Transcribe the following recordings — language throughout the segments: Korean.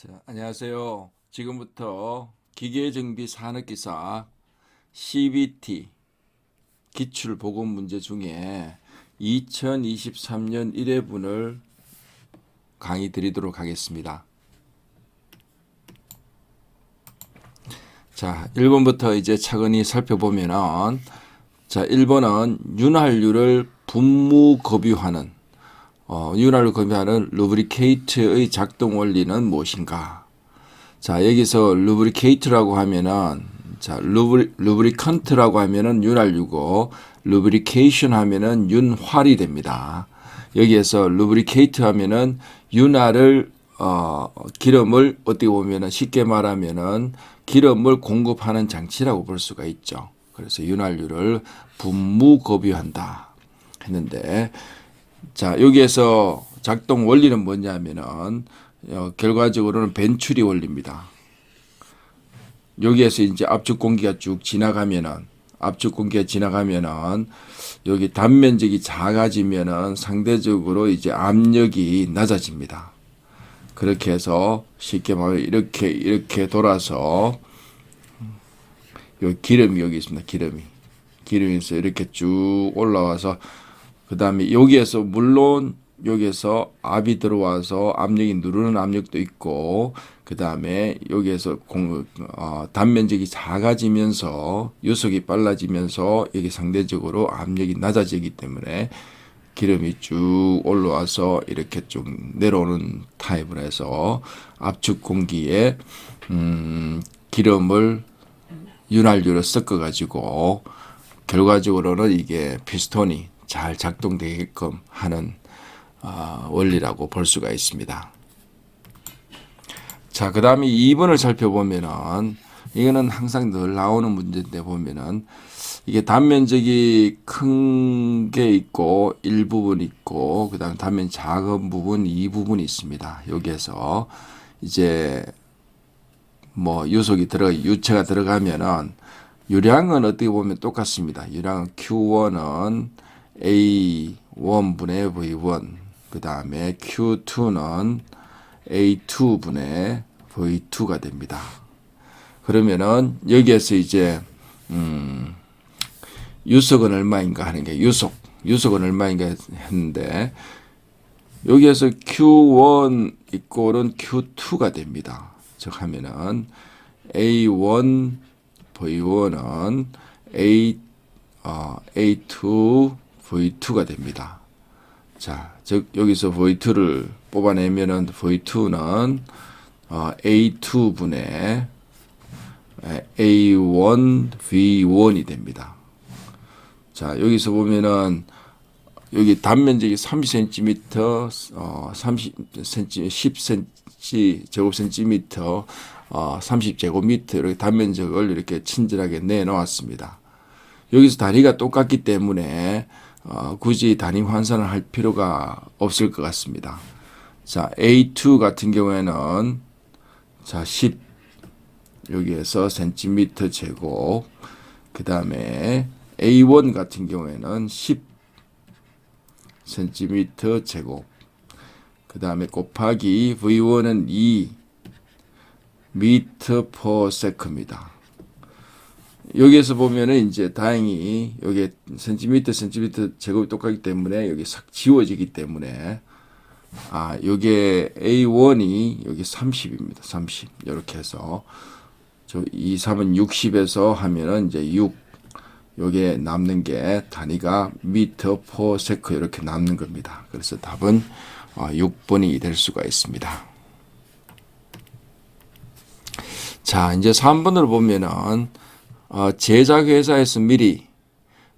자, 안녕하세요. 지금부터 기계정비 산업기사 CBT 기출보건 문제 중에 2023년 1회분을 강의 드리도록 하겠습니다. 자, 1번부터 이제 차근히 살펴보면은, 자, 1번은 윤활유를 분무급유하는 윤활유 급유하는 루브리케이트의 작동 원리는 무엇인가? 자, 여기서 루브리케이트라고 하면은, 자, 루브리컨트라고 하면은 윤활유고, 루브리케이션 하면은 윤활이 됩니다. 여기에서 루브리케이트 하면은 윤활을, 기름을 어떻게 보면은 쉽게 말하면은 기름을 공급하는 장치라고 볼 수가 있죠. 그래서 윤활유를 분무급유한다 했는데, 자, 여기에서 작동 원리는 뭐냐면은, 결과적으로는 벤추리 원리입니다. 여기에서 이제 압축 공기가 쭉 지나가면은, 여기 단면적이 작아지면은 상대적으로 이제 압력이 낮아집니다. 그렇게 해서 쉽게 말하면 이렇게 돌아서, 기름이 여기 있습니다. 기름에서 이렇게 쭉 올라와서, 그 다음에 여기에서 물론 여기에서 압이 들어와서 압력이 누르는 압력도 있고, 그 다음에 여기에서 단면적이 작아지면서 유속이 빨라지면서 여기 상대적으로 압력이 낮아지기 때문에 기름이 쭉 올라와서 이렇게 쭉 내려오는 타입을 해서 압축 공기에 기름을 윤활유를 섞어 가지고 결과적으로는 이게 피스톤이 잘 작동되게끔 하는 원리라고 볼 수가 있습니다. 자, 그 다음에 2번을 살펴보면은, 이거는 항상 늘 나오는 문제인데 보면은, 이게 단면적이 큰 게 있고, 일부분 있고, 그 다음에 단면 작은 부분, 이 부분이 있습니다. 여기에서 이제 유체가 들어가면은, 유량은 어떻게 보면 똑같습니다. 유량은 Q1은 A1분의 V1, 그 다음에 Q2는 A2분의 V2가 됩니다. 그러면은 여기에서 이제 유속은 얼마인가 하는 게 유속은 얼마인가 했는데, 여기에서 Q1 이꼴은 Q2가 됩니다. 즉 하면은 A1 V1은 A2 V2가 됩니다. 자, 즉 여기서 V2를 뽑아내면은 V2는 A2분의 A1 V1이 됩니다. 자, 여기서 보면은 여기 단면적이 30cm, 30cm, 10cm 제곱센티미터, 30제곱미터 이렇게 단면적을 이렇게 친절하게 내놓았습니다. 여기서 단위가 똑같기 때문에 굳이 단위 환산을 할 필요가 없을 것 같습니다. 자, A2 같은 경우에는 자, 10 여기에서 센티미터 제곱, 그 다음에 A1 같은 경우에는 10 센티미터 제곱, 그 다음에 곱하기 V1은 2 미터 퍼 세컨입니다. 여기에서 보면은 이제 다행히 여기 센티미터 제곱이 똑같기 때문에 여기 싹 지워지기 때문에 여기에 A1이 여기 30입니다. 30. 이렇게 해서 2, 3은 60에서 하면은 이제 6. 여기에 남는 게 단위가 미터 퍼 세컨 이렇게 남는 겁니다. 그래서 답은 6번이 될 수가 있습니다. 자, 이제 3번을 보면은 제작회사에서 미리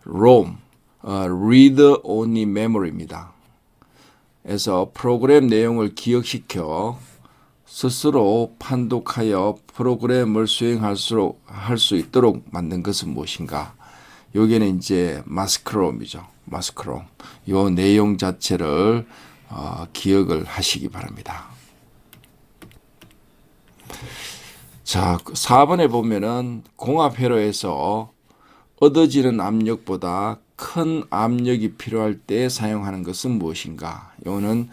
ROM, Read Only Memory입니다. 에서 프로그램 내용을 기억시켜 스스로 판독하여 프로그램을 수행할 수 있도록 만든 것은 무엇인가? 여기는 이제 마스크롬이죠. 마스크롬. 이 내용 자체를 기억을 하시기 바랍니다. 자, 4번에 보면은 공합회로에서 얻어지는 압력보다 큰 압력이 필요할 때 사용하는 것은 무엇인가? 이거는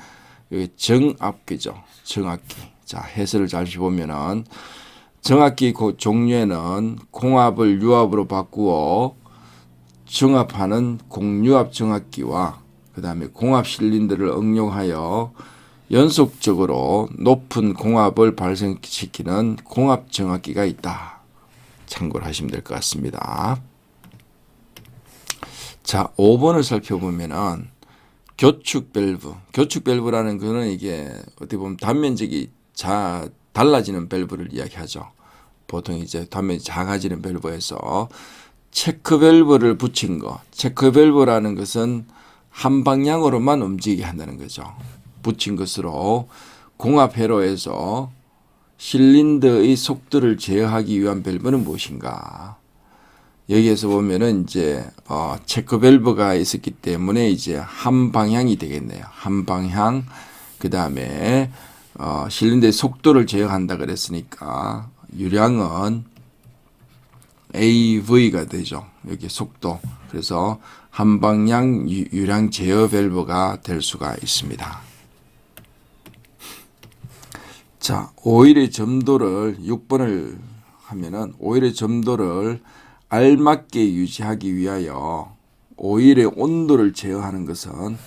정압기죠. 정압기. 자, 해설을 잘 보면은 정압기 종류에는 공압을 유압으로 바꾸어 정압하는 공유압 정압기와 그 다음에 공압 실린더를 응용하여 연속적으로 높은 공압을 발생시키는 공압 정압기가 있다. 참고를 하시면 될 것 같습니다. 자, 5번을 살펴보면은 교축 밸브. 교축 밸브라는 거는 이게 어떻게 보면 단면적이 달라지는 밸브를 이야기하죠. 보통 이제 단면이 작아지는 밸브에서 체크 밸브를 붙인 거. 체크 밸브라는 것은 한 방향으로만 움직이게 한다는 거죠. 붙인 것으로 공압 회로에서 실린더의 속도를 제어하기 위한 밸브는 무엇인가? 여기에서 보면은 이제 체크 밸브가 있었기 때문에 이제 한 방향이 되겠네요. 한 방향. 그 다음에 실린더의 속도를 제어한다 그랬으니까 유량은 AV가 되죠. 여기 속도. 그래서 한 방향 유량 제어 밸브가 될 수가 있습니다. 자, 오일의 점도를 6번을 하면은 오일의 점도를 알맞게 유지하기 위하여 오일의 온도를 제어하는 것은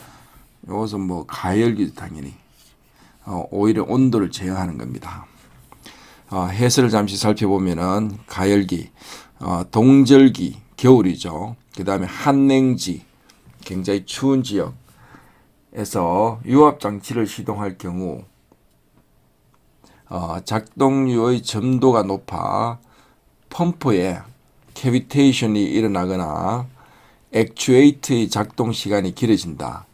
이것은 뭐 가열기도 당연히 오일의 온도를 제어하는 겁니다. 해설을 잠시 살펴보면은 가열기, 동절기 겨울이죠. 그 다음에 한냉지 굉장히 추운 지역에서 유압 장치를 시동할 경우 작동류의 점도가 높아 펌프에 캐비테이션이 일어나거나 액추에이트의 작동 시간이 길어진다.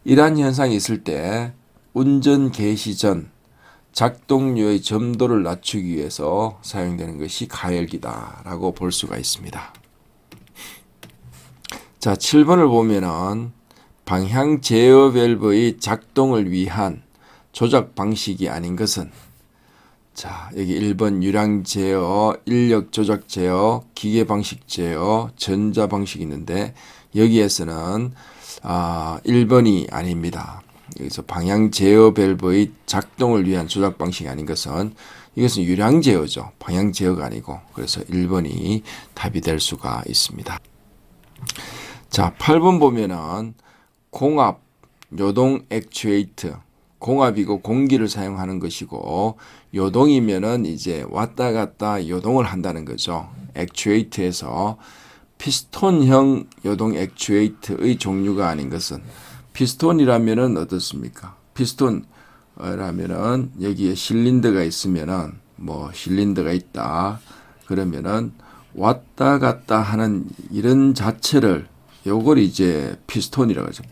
이러한 현상이 있을 때 운전 개시 전 작동류의 점도를 낮추기 위해서 사용되는 것이 가열기다라고 볼 수가 있습니다. 자, 7번을 보면은 방향 제어 밸브의 작동을 위한 조작 방식이 아닌 것은, 자, 여기 1번 유량 제어, 인력 조작 제어, 기계 방식 제어, 전자 방식이 있는데 여기에서는 1번이 아닙니다. 여기서 방향 제어 밸브의 작동을 위한 조작 방식이 아닌 것은 이것은 유량 제어죠. 방향 제어가 아니고, 그래서 1번이 답이 될 수가 있습니다. 자, 8번 보면은 공압, 요동 액추에이트, 공압이고 공기를 사용하는 것이고 요동이면은 이제 왔다 갔다 요동을 한다는 거죠. 액추에이트에서 피스톤형 요동 액추에이트의 종류가 아닌 것은, 피스톤이라면은 어떻습니까? 피스톤이라면은 여기에 실린더가 있으면은 뭐 실린더가 있다 그러면은 왔다 갔다 하는 이런 자체를 요걸 이제 피스톤이라고 하죠.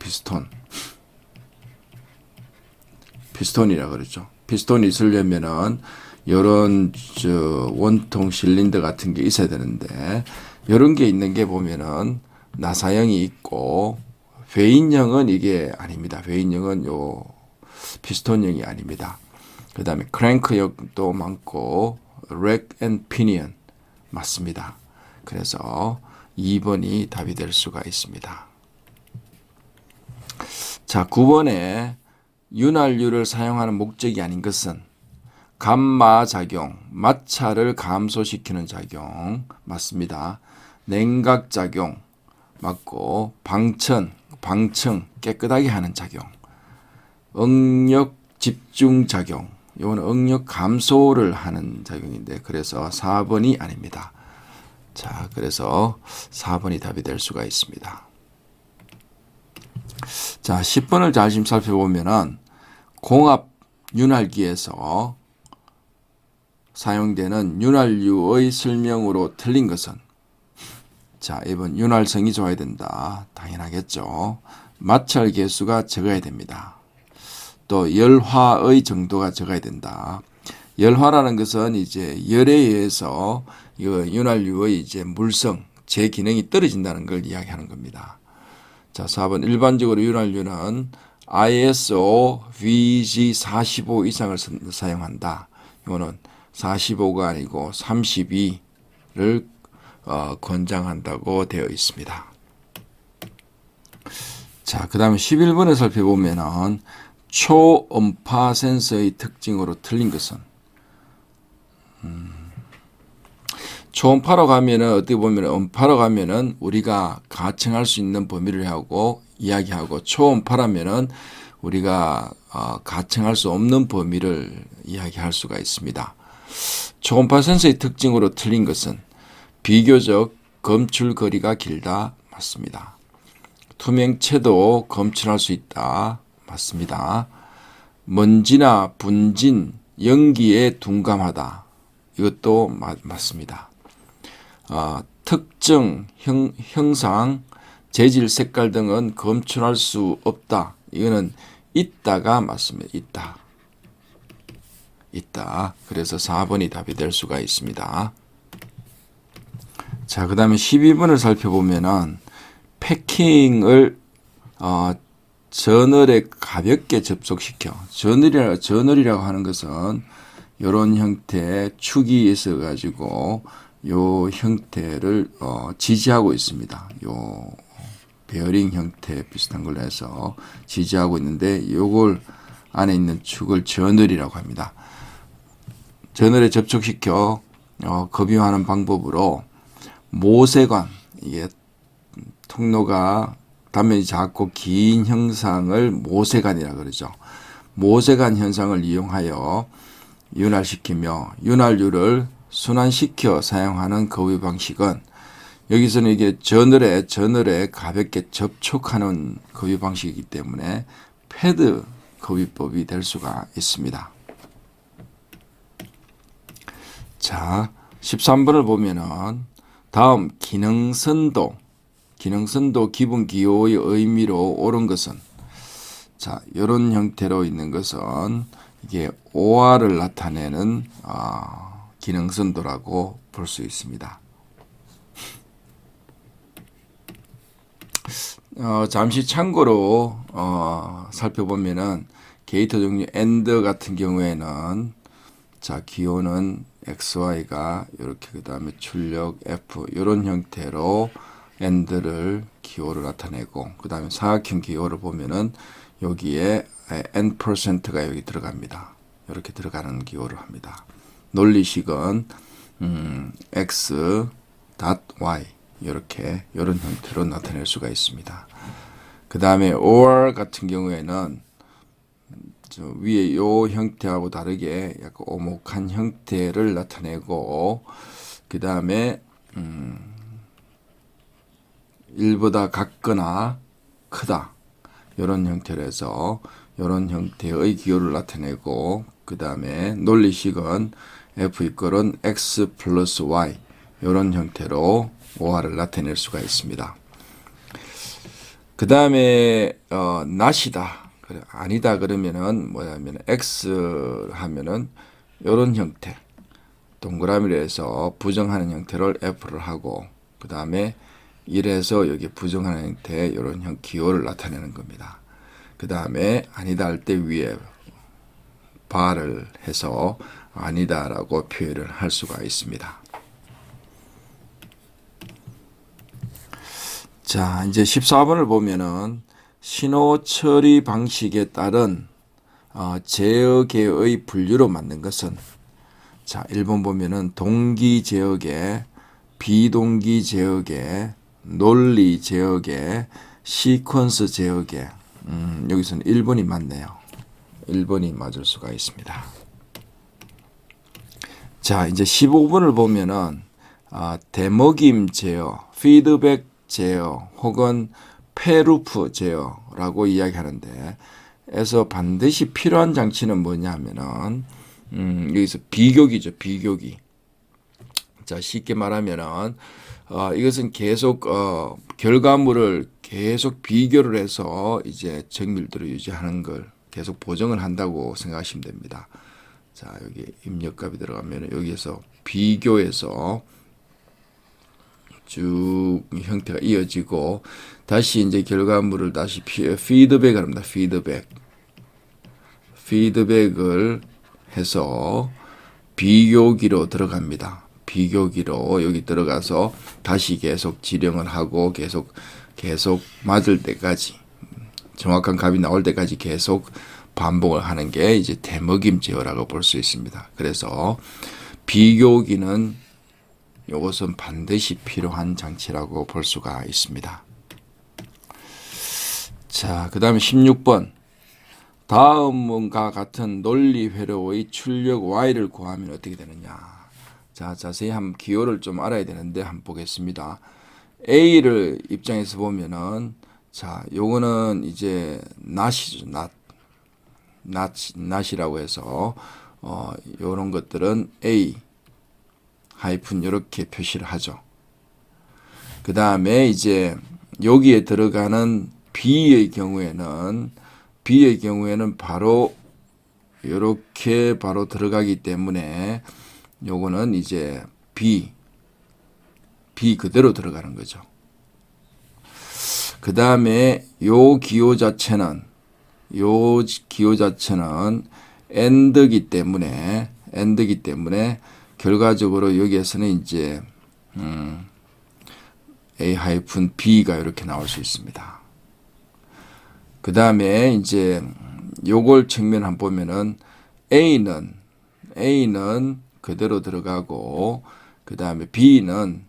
피스톤이라고 그러죠. 피스톤이 있으려면은 이런 원통 실린더 같은 게 있어야 되는데 이런 게 있는 게 보면은 나사형이 있고 회인형은 이게 아닙니다. 회인형은 요 피스톤형이 아닙니다. 그 다음에 크랭크형도 많고 렉 앤 피니언 맞습니다. 그래서 2번이 답이 될 수가 있습니다. 자, 9번에 윤활유를 사용하는 목적이 아닌 것은 감마작용, 마찰을 감소시키는 작용 맞습니다. 냉각작용 맞고, 방청, 깨끗하게 하는 작용, 응력 집중작용, 이거는 응력 감소를 하는 작용인데 그래서 4번이 아닙니다. 자, 그래서 4번이 답이 될 수가 있습니다. 자, 10번을 잘 좀 살펴보면은 공압 윤활기에서 사용되는 윤활유의 설명으로 틀린 것은, 자, 1번 윤활성이 좋아야 된다. 당연하겠죠. 마찰 개수가 적어야 됩니다. 또 열화의 정도가 적어야 된다. 열화라는 것은 이제 열에 의해서 이 윤활유의 이제 물성, 제 기능이 떨어진다는 걸 이야기하는 겁니다. 자, 4번 일반적으로 윤활유는 ISO VG45 이상을 사용한다. 이거는 45가 아니고 32를 권장한다고 되어 있습니다. 자, 그 다음에 11번에 살펴보면은 초음파 센서의 특징으로 틀린 것은 초음파로 가면은 어떻게 보면 음파로 가면은 우리가 가청할 수 있는 범위를 하고 이야기하고 초음파라면은 우리가 가청할 수 없는 범위를 이야기할 수가 있습니다. 초음파 센서의 특징으로 틀린 것은 비교적 검출 거리가 길다. 맞습니다. 투명체도 검출할 수 있다. 맞습니다. 먼지나 분진, 연기에 둔감하다. 이것도 맞습니다. 특정 형상, 재질, 색깔 등은 검출할 수 없다. 이거는 있다가 맞습니다. 있다. 그래서 4번이 답이 될 수가 있습니다. 자, 그 다음에 12번을 살펴보면은 패킹을 저널에 가볍게 접속시켜. 저널이라고 하는 것은 이런 형태의 축이 있어 가지고 요 형태를 지지하고 있습니다. 요 베어링 형태 비슷한 걸로 해서 지지하고 있는데 요걸 안에 있는 축을 저널이라고 합니다. 저널에 접촉시켜 급유하는 방법으로 모세관, 이게 통로가 단면이 작고 긴 형상을 모세관이라 그러죠. 모세관 현상을 이용하여 윤활시키며 윤활유를 순환시켜 사용하는 급유 방식은 여기서는 이게 저널에 가볍게 접촉하는 급유 방식이기 때문에 패드 급유법이 될 수가 있습니다. 자, 13번을 보면은 다음 기능선도 기분 기호의 의미로 옳은 것은 자, 이런 형태로 있는 것은 이게 OR을 나타내는 기능선도라고 볼 수 있습니다. 잠시 참고로 살펴보면은 게이터 종류 AND 같은 경우에는 자, 기호는 XY가 이렇게 그 다음에 출력 F 이런 형태로 AND를 기호를 나타내고 그 다음에 사각형 기호를 보면은 여기에 N%가 여기 들어갑니다. 이렇게 들어가는 기호를 합니다. 논리식은 X.Y 이렇게 이런 형태로 나타낼 수가 있습니다. 그 다음에 OR 같은 경우에는 저 위에 요 형태하고 다르게 약간 오목한 형태를 나타내고 그 다음에 1보다 같거나 크다 이런 형태로 해서 이런 형태의 기호를 나타내고 그 다음에 논리식은 F 이퀄은 X 플러스 Y 이런 형태로 OR을 나타낼 수가 있습니다. 그 다음에 낫이다 아니다 그러면은 뭐냐면 X 하면은 이런 형태 동그라미를 해서 부정하는 형태를 F를 하고 그 다음에 이래서 여기 부정하는 형태의 이런 기호를 나타내는 겁니다. 그 다음에 아니다 할 때 위에 바를 해서 아니다라고 표현을 할 수가 있습니다. 자, 이제 14번을 보면은 신호 처리 방식에 따른 제어계의 분류로 만든 것은 자, 1번 보면은 동기 제어계, 비동기 제어계, 논리 제어계, 시퀀스 제어계. 여기서는 1번이 맞네요. 1번이 맞을 수가 있습니다. 자, 이제 15번을 보면은 대먹임 제어, 피드백 제어 혹은 페루프 제어라고 이야기하는데 에서 반드시 필요한 장치는 뭐냐 하면은 여기서 비교기죠. 비교기. 자, 쉽게 말하면은 이것은 계속 결과물을 계속 비교를 해서 이제 정밀도를 유지하는 걸 계속 보정을 한다고 생각하시면 됩니다. 자, 여기 입력값이 들어가면 여기에서 비교해서 쭉 형태가 이어지고 다시 이제 결과물을 다시 피드백을 합니다. 피드백을 해서 비교기로 들어갑니다. 비교기로 여기 들어가서 다시 계속 지령을 하고 계속 맞을 때까지 정확한 값이 나올 때까지 계속 반복을 하는 게 이제 대먹임 제어라고 볼 수 있습니다. 그래서 비교기는 이것은 반드시 필요한 장치라고 볼 수가 있습니다. 자, 그 다음에 16번. 다음과 같은 논리 회로의 출력 y를 구하면 어떻게 되느냐. 자, 자세히 한번 기호를 좀 알아야 되는데 한번 보겠습니다. A를 입장에서 보면은 자, 요거는 이제 not이죠. not이라고 해서 요런 것들은 A 하이픈 이렇게 표시를 하죠. 그 다음에 이제 여기에 들어가는 B의 경우에는 바로 이렇게 바로 들어가기 때문에 요거는 이제 B 그대로 들어가는 거죠. 그 다음에 요 기호 자체는 AND이기 때문에 결과적으로 여기에서는 이제 A-B가 이렇게 나올 수 있습니다. 그 다음에 이제 요걸 측면 한번 보면은 A는 그대로 들어가고 그 다음에 B는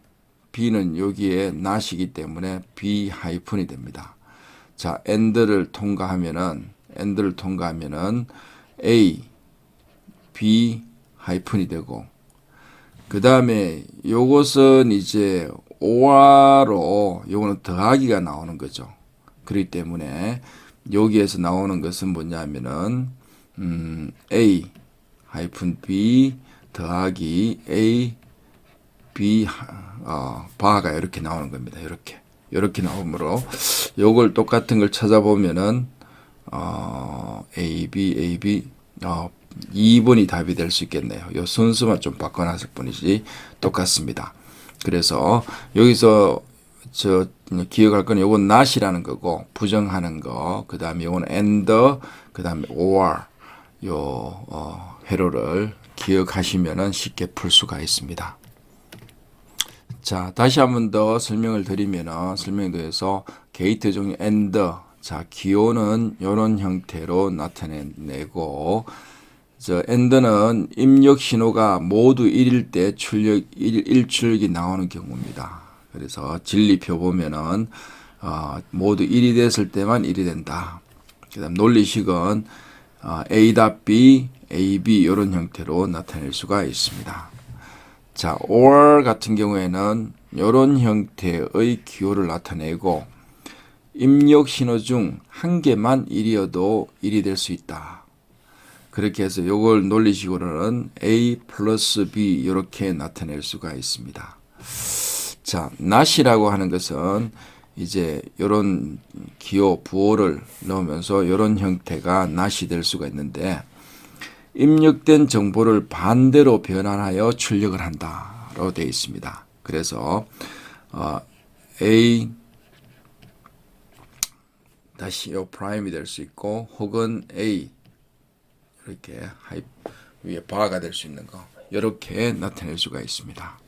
여기에 not이기 때문에 B-이 됩니다. 자, AND를 통과하면은 A, B-이 되고 그 다음에 요것은 이제 OR로 요거는 더하기가 나오는 거죠. 그렇기 때문에 여기에서 나오는 것은 뭐냐면은 A-B 더하기 A, B 바가 이렇게 나오는 겁니다. 이렇게 나오므로 요걸 똑같은 걸 찾아보면은 A, B 2번이 답이 될 수 있겠네요. 요 순서만 좀 바꿔놨을 뿐이지 똑같습니다. 그래서 여기서 기억할 건 요건 not이라는 거고 부정하는 거, 그 다음에 요건 and, 그 다음에 or 회로를 기억하시면은 쉽게 풀 수가 있습니다. 자, 다시 한 번 더 설명을 드리면은 설명도에서 게이트 종류 and, 자, 기호는 이런 형태로 나타내고 and는 입력 신호가 모두 1일 때 1출력이 나오는 경우입니다. 그래서 진리표 보면은 모두 1이 됐을 때만 1이 된다. 그 다음 논리식은 A.B, AB 이런 형태로 나타낼 수가 있습니다. 자, or 같은 경우에는 이런 형태의 기호를 나타내고 입력 신호 중 한 개만 1이어도 1이 될 수 있다. 그렇게 해서 이걸 논리식으로는 A 플러스 B 이렇게 나타낼 수가 있습니다. 자, not이라고 하는 것은 이제 이런 기호 부호를 넣으면서 이런 형태가 not이 될 수가 있는데 입력된 정보를 반대로 변환하여 출력을 한다로 되어 있습니다. 그래서 A 다시 요 프라임이 될 수 있고 혹은 A 이렇게 위에 바가 될 수 있는 거 이렇게 나타낼 수가 있습니다.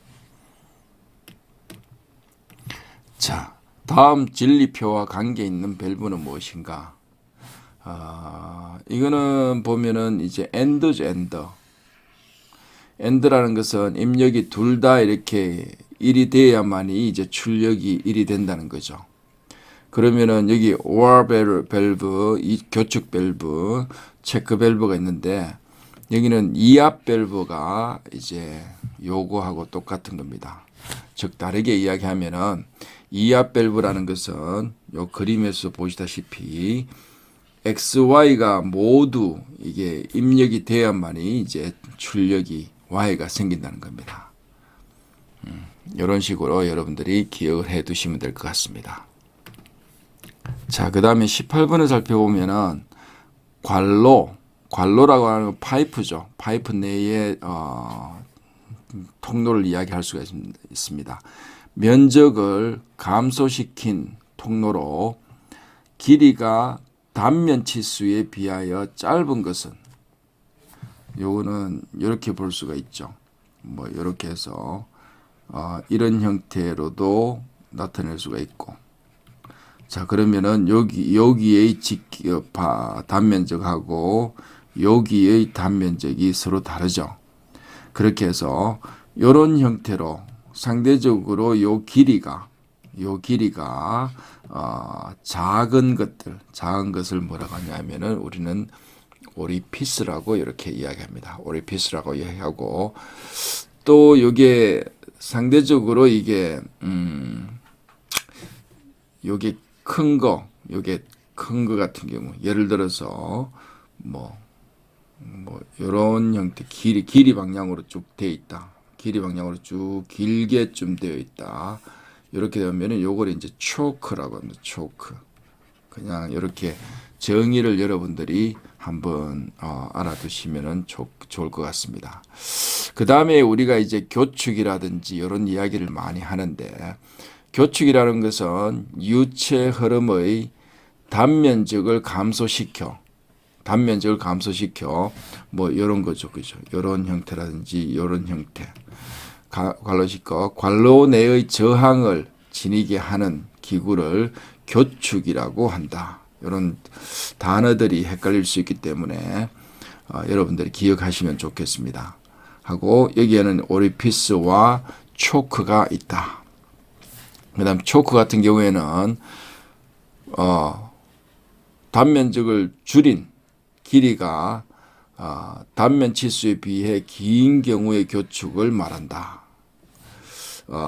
자, 다음 진리표와 관계 있는 밸브는 무엇인가? 이거는 보면은 이제 AND죠, AND. AND라는 것은 입력이 둘 다 이렇게 1이 돼야만이 이제 출력이 1이 된다는 거죠. 그러면은 여기 OR 밸브, 이 교축 밸브, 체크 밸브가 있는데 여기는 이압 밸브가 이제 요거하고 똑같은 겁니다. 즉 다르게 이야기하면은 이압 밸브라는 것은 요 그림에서 보시다시피 XY가 모두 이게 입력이 돼야만이 이제 출력이 Y가 생긴다는 겁니다. 이런 식으로 여러분들이 기억을 해 두시면 될 것 같습니다. 자, 그 다음에 18번을 살펴보면은 관로라고 하는 건 파이프죠. 파이프 내에 통로를 이야기할 수가 있습니다. 면적을 감소시킨 통로로 길이가 단면 치수에 비하여 짧은 것은 요거는 이렇게 볼 수가 있죠. 뭐 이렇게 해서 이런 형태로도 나타낼 수가 있고 자, 그러면은 여기의 단면적하고 여기의 단면적이 서로 다르죠. 그렇게 해서 이런 형태로 상대적으로 요 길이가 작은 것을 뭐라고 하냐면은 우리는 오리피스라고 이렇게 이야기합니다. 오리피스라고 이야기하고, 또 이게 상대적으로 이게 요게 큰 거 같은 경우, 예를 들어서 이런 형태, 길이 방향으로 쭉 되어 있다. 길이 방향으로 쭉 길게 좀 되어 있다. 이렇게 되면은 요걸 이제 초크라고 합니다. 초크. 그냥 이렇게 정의를 여러분들이 한번 알아두시면은 좋을 것 같습니다. 그 다음에 우리가 이제 교축이라든지 이런 이야기를 많이 하는데, 교축이라는 것은 유체 흐름의 단면적을 감소시켜 뭐 이런 거죠, 그죠? 이런 형태라든지 이런 형태, 관로 내의 저항을 지니게 하는 기구를 교축이라고 한다. 이런 단어들이 헷갈릴 수 있기 때문에 여러분들이 기억하시면 좋겠습니다. 하고, 여기에는 오리피스와 초크가 있다. 그 다음 초크 같은 경우에는 단면적을 줄인 길이가 단면 치수에 비해 긴 경우의 교축을 말한다.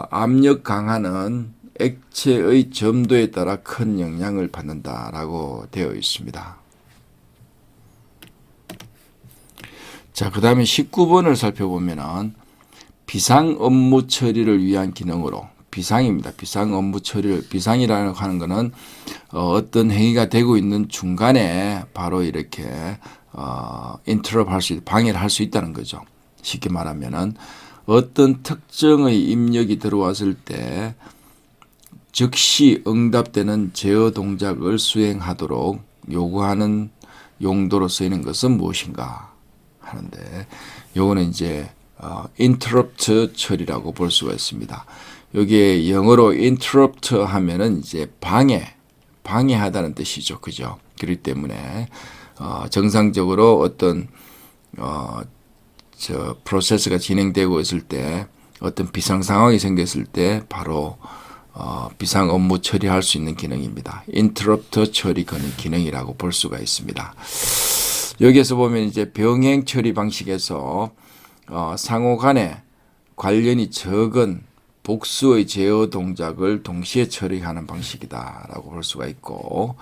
압력 강화는 액체의 점도에 따라 큰 영향을 받는다라고 되어 있습니다. 자, 그 다음에 19번을 살펴보면은 비상 업무 처리를 위한 기능으로, 비상입니다. 비상 업무 처리를, 비상이라고 하는 것은 어떤 행위가 되고 있는 중간에 바로 이렇게 인터럽 할 수, 방해를 할 수 있다는 거죠. 쉽게 말하면은 어떤 특정의 입력이 들어왔을 때 즉시 응답되는 제어 동작을 수행하도록 요구하는 용도로 쓰이는 것은 무엇인가 하는데, 요거는 이제 interrupt 처리라고 볼 수가 있습니다. 여기에 영어로 interrupt 하면은 이제 방해하다는 뜻이죠. 그죠? 그렇기 때문에 정상적으로 어떤 프로세스가 진행되고 있을 때, 어떤 비상 상황이 생겼을 때 바로 비상 업무 처리할 수 있는 기능입니다. 인터럽터 처리 기능이라고 볼 수가 있습니다. 여기에서 보면 이제 병행 처리 방식에서 상호 간에 관련이 적은 복수의 제어 동작을 동시에 처리하는 방식이다라고 볼 수가 있고,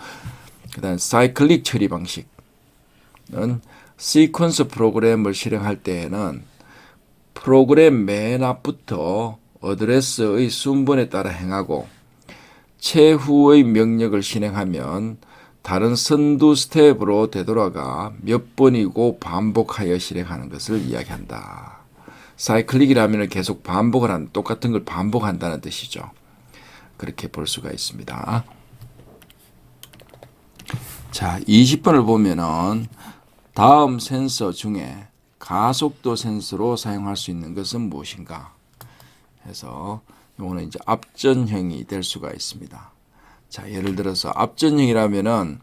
그다음 사이클릭 처리 방식은 시퀀스 프로그램을 실행할 때에는 프로그램 맨 앞부터 어드레스의 순번에 따라 행하고, 최후의 명령을 실행하면 다른 선두 스텝으로 되돌아가 몇 번이고 반복하여 실행하는 것을 이야기한다. 사이클릭이라면 계속 똑같은 걸 반복한다는 뜻이죠. 그렇게 볼 수가 있습니다. 자, 20번을 보면은 다음 센서 중에 가속도 센서로 사용할 수 있는 것은 무엇인가 해서, 이거는 이제 앞전형이 될 수가 있습니다. 자, 예를 들어서 앞전형이라면은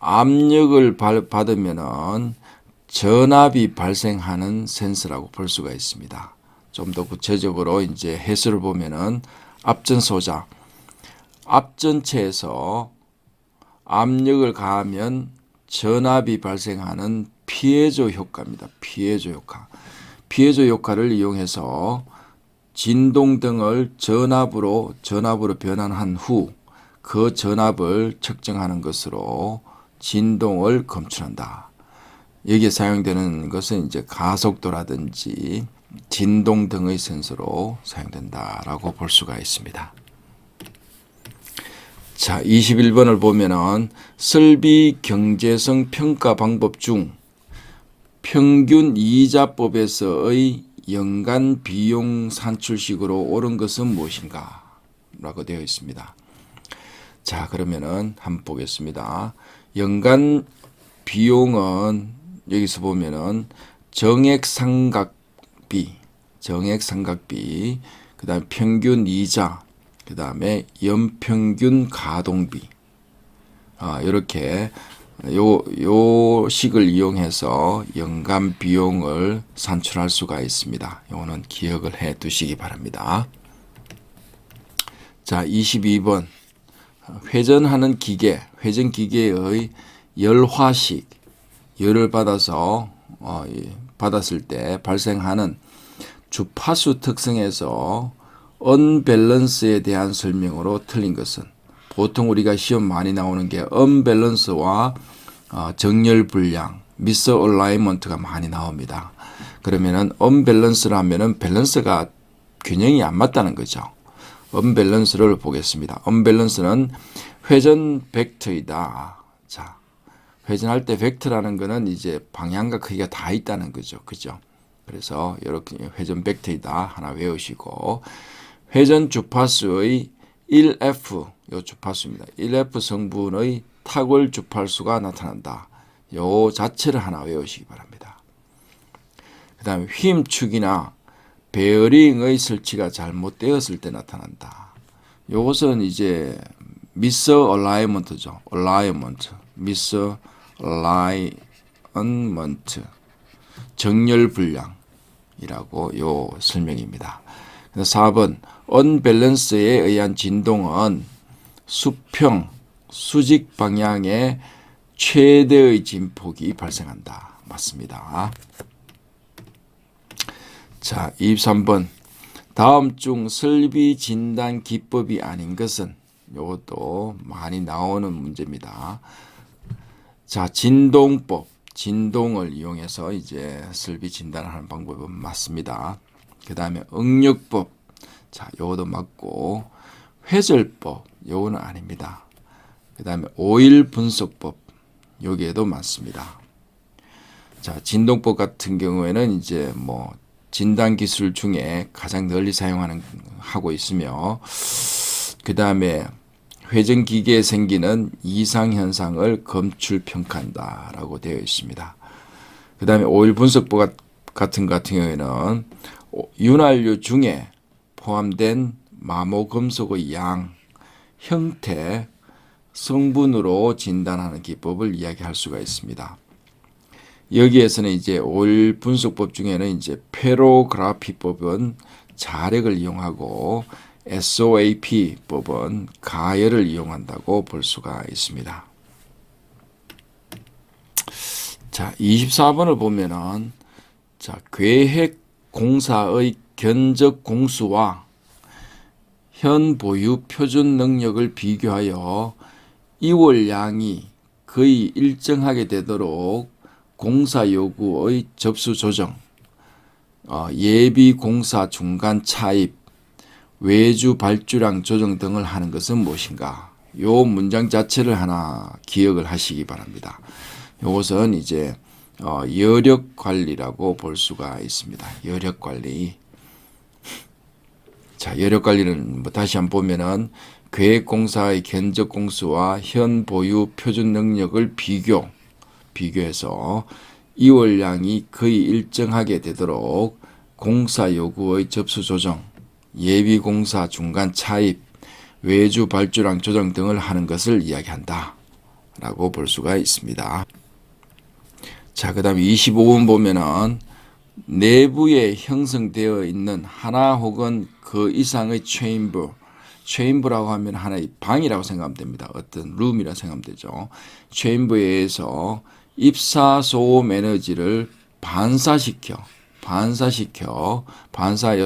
압력을 받으면은 전압이 발생하는 센서라고 볼 수가 있습니다. 좀 더 구체적으로 이제 해설을 보면은 앞전소자, 앞전체에서 압력을 가하면 전압이 발생하는 피에조 효과입니다. 피에조 피에조 효과를 이용해서 진동등을 전압으로 변환한 후 그 전압을 측정하는 것으로 진동을 검출한다. 여기에 사용되는 것은 이제 가속도라든지 진동 등의 센서로 사용된다라고 볼 수가 있습니다. 자, 21번을 보면은 설비 경제성 평가 방법 중 평균 이자법에서의 연간 비용 산출식으로 옳은 것은 무엇인가? 라고 되어 있습니다. 자, 그러면은 한번 보겠습니다. 연간 비용은 여기서 보면은 정액삼각비, 그 다음 평균 이자, 그 다음에 연평균 가동비. 이렇게 요 식을 이용해서 연간 비용을 산출할 수가 있습니다. 요거는 기억을 해 두시기 바랍니다. 자, 22번. 회전하는 기계, 회전 기계의 열화식, 열을 받아서 받았을 때 발생하는 주파수 특성에서 언밸런스에 대한 설명으로 틀린 것은, 보통 우리가 시험 많이 나오는 게 언밸런스와 정렬 불량, 미스 얼라이먼트가 많이 나옵니다. 그러면은 언밸런스라면은 밸런스가 균형이 안 맞다는 거죠. 언밸런스를 보겠습니다. 언밸런스는 회전 벡터이다. 자, 회전할 때 벡터라는 거는 이제 방향과 크기가 다 있다는 거죠. 그죠? 그래서 이렇게 회전 벡터이다 하나 외우시고, 회전 주파수의 1F, 요 주파수입니다. 1F 성분의 탁월 주파수가 나타난다. 요 자체를 하나 외우시기 바랍니다. 그 다음에 휨축이나 베어링의 설치가 잘못되었을 때 나타난다. 요것은 이제 미스 얼라이먼트죠. 얼라이먼트, 미스 얼라이먼트, 정렬 불량이라고 요 설명입니다. 4번, 언밸런스에 의한 진동은 수평, 수직 방향의 최대의 진폭이 발생한다. 맞습니다. 자, 23번. 다음 중 설비 진단 기법이 아닌 것은, 이것도 많이 나오는 문제입니다. 자, 진동법, 진동을 이용해서 이제 설비 진단을 하는 방법은 맞습니다. 그 다음에 응력법, 자, 요것도 맞고, 회절법, 요거는 아닙니다. 그 다음에 오일 분석법, 여기에도 맞습니다. 자, 진동법 같은 경우에는 이제 뭐 진단 기술 중에 가장 널리 하고 있으며, 그 다음에 회전 기계에 생기는 이상 현상을 검출 평가한다라고 되어 있습니다. 그 다음에 오일 분석법 같은 경우에는 윤활유 중에 포함된 마모금속의 양, 형태, 성분으로 진단하는 기법을 이야기할 수가 있습니다. 여기에서는 이제 오일 분석법 중에는 이제 페로그라피법은 자력을 이용하고, SOAP법은 가열을 이용한다고 볼 수가 있습니다. 자, 24번을 보면은, 자, 계획 공사의 견적 공수와 현 보유 표준 능력을 비교하여 이월량이 거의 일정하게 되도록 공사 요구의 접수 조정, 예비 공사 중간 차입, 외주 발주량 조정 등을 하는 것은 무엇인가? 요 문장 자체를 하나 기억을 하시기 바랍니다. 요것은 이제 여력 관리라고 볼 수가 있습니다. 여력 관리. 자, 여력 관리는 뭐 다시 한번 보면은 계획공사의 견적 공수와 현 보유 표준 능력을 비교해서 이월량이 거의 일정하게 되도록 공사 요구의 접수 조정, 예비 공사 중간 차입, 외주 발주량 조정 등을 하는 것을 이야기한다 라고 볼 수가 있습니다. 자, 그 다음에 25번 보면은 내부에 형성되어 있는 하나 혹은 그 이상의 체인버라고 하면 하나의 방이라고 생각하면 됩니다. 어떤 룸이라고 생각하면 되죠. 체인버에 의해서 입사소음 에너지를 반사하여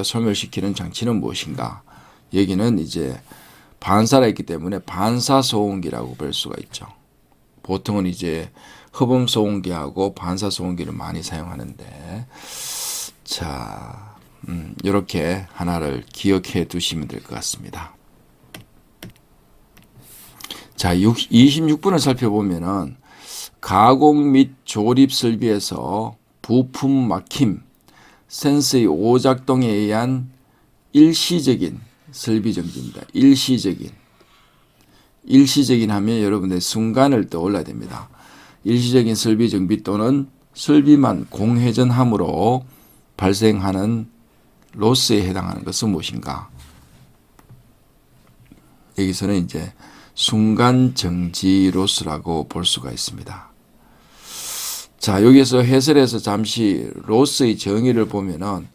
소멸시키는 장치는 무엇인가? 여기는 이제 반사라 했기 때문에 반사소음기라고 볼 수가 있죠. 보통은 이제 흡음소음기하고 반사소음기를 많이 사용하는데, 자, 이렇게 하나를 기억해 두시면 될 것 같습니다. 자, 26번을 살펴보면은 가공 및 조립 설비에서 부품 막힘, 센서의 오작동에 의한 일시적인 설비 정지입니다. 일시적인 하면 여러분들 순간을 떠올려야 됩니다. 일시적인 설비 정비 또는 설비만 공회전함으로 발생하는 로스에 해당하는 것은 무엇인가? 여기서는 이제 순간 정지 로스라고 볼 수가 있습니다. 자, 여기서 해설에서 잠시 로스의 정의를 보면은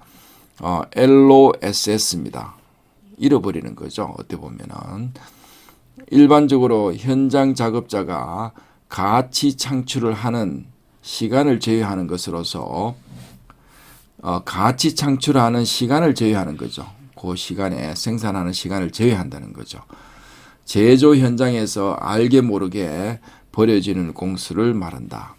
LOSS입니다. 잃어버리는 거죠. 어떻게 보면은 일반적으로 현장 작업자가 가치 창출을 하는 시간을 제외하는 것으로서 가치 창출하는 시간을 제외하는 거죠. 그 시간에 생산하는 시간을 제외한다는 거죠. 제조 현장에서 알게 모르게 버려지는 공수를 말한다.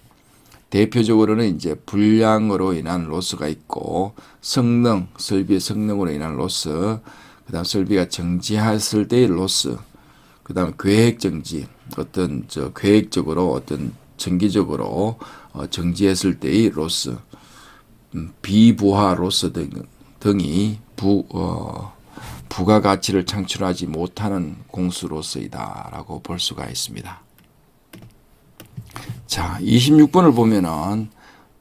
대표적으로는 이제 불량으로 인한 로스가 있고 성능, 설비의 성능으로 인한 로스, 그다음 설비가 정지했을 때의 로스, 그다음 계획 정지, 어떤 계획적으로 어떤 정기적으로 정지했을 때의 로스, 비부하 로스 등이 부가가치를 창출하지 못하는 공수로서이다라고 볼 수가 있습니다. 자, 26번을 보면은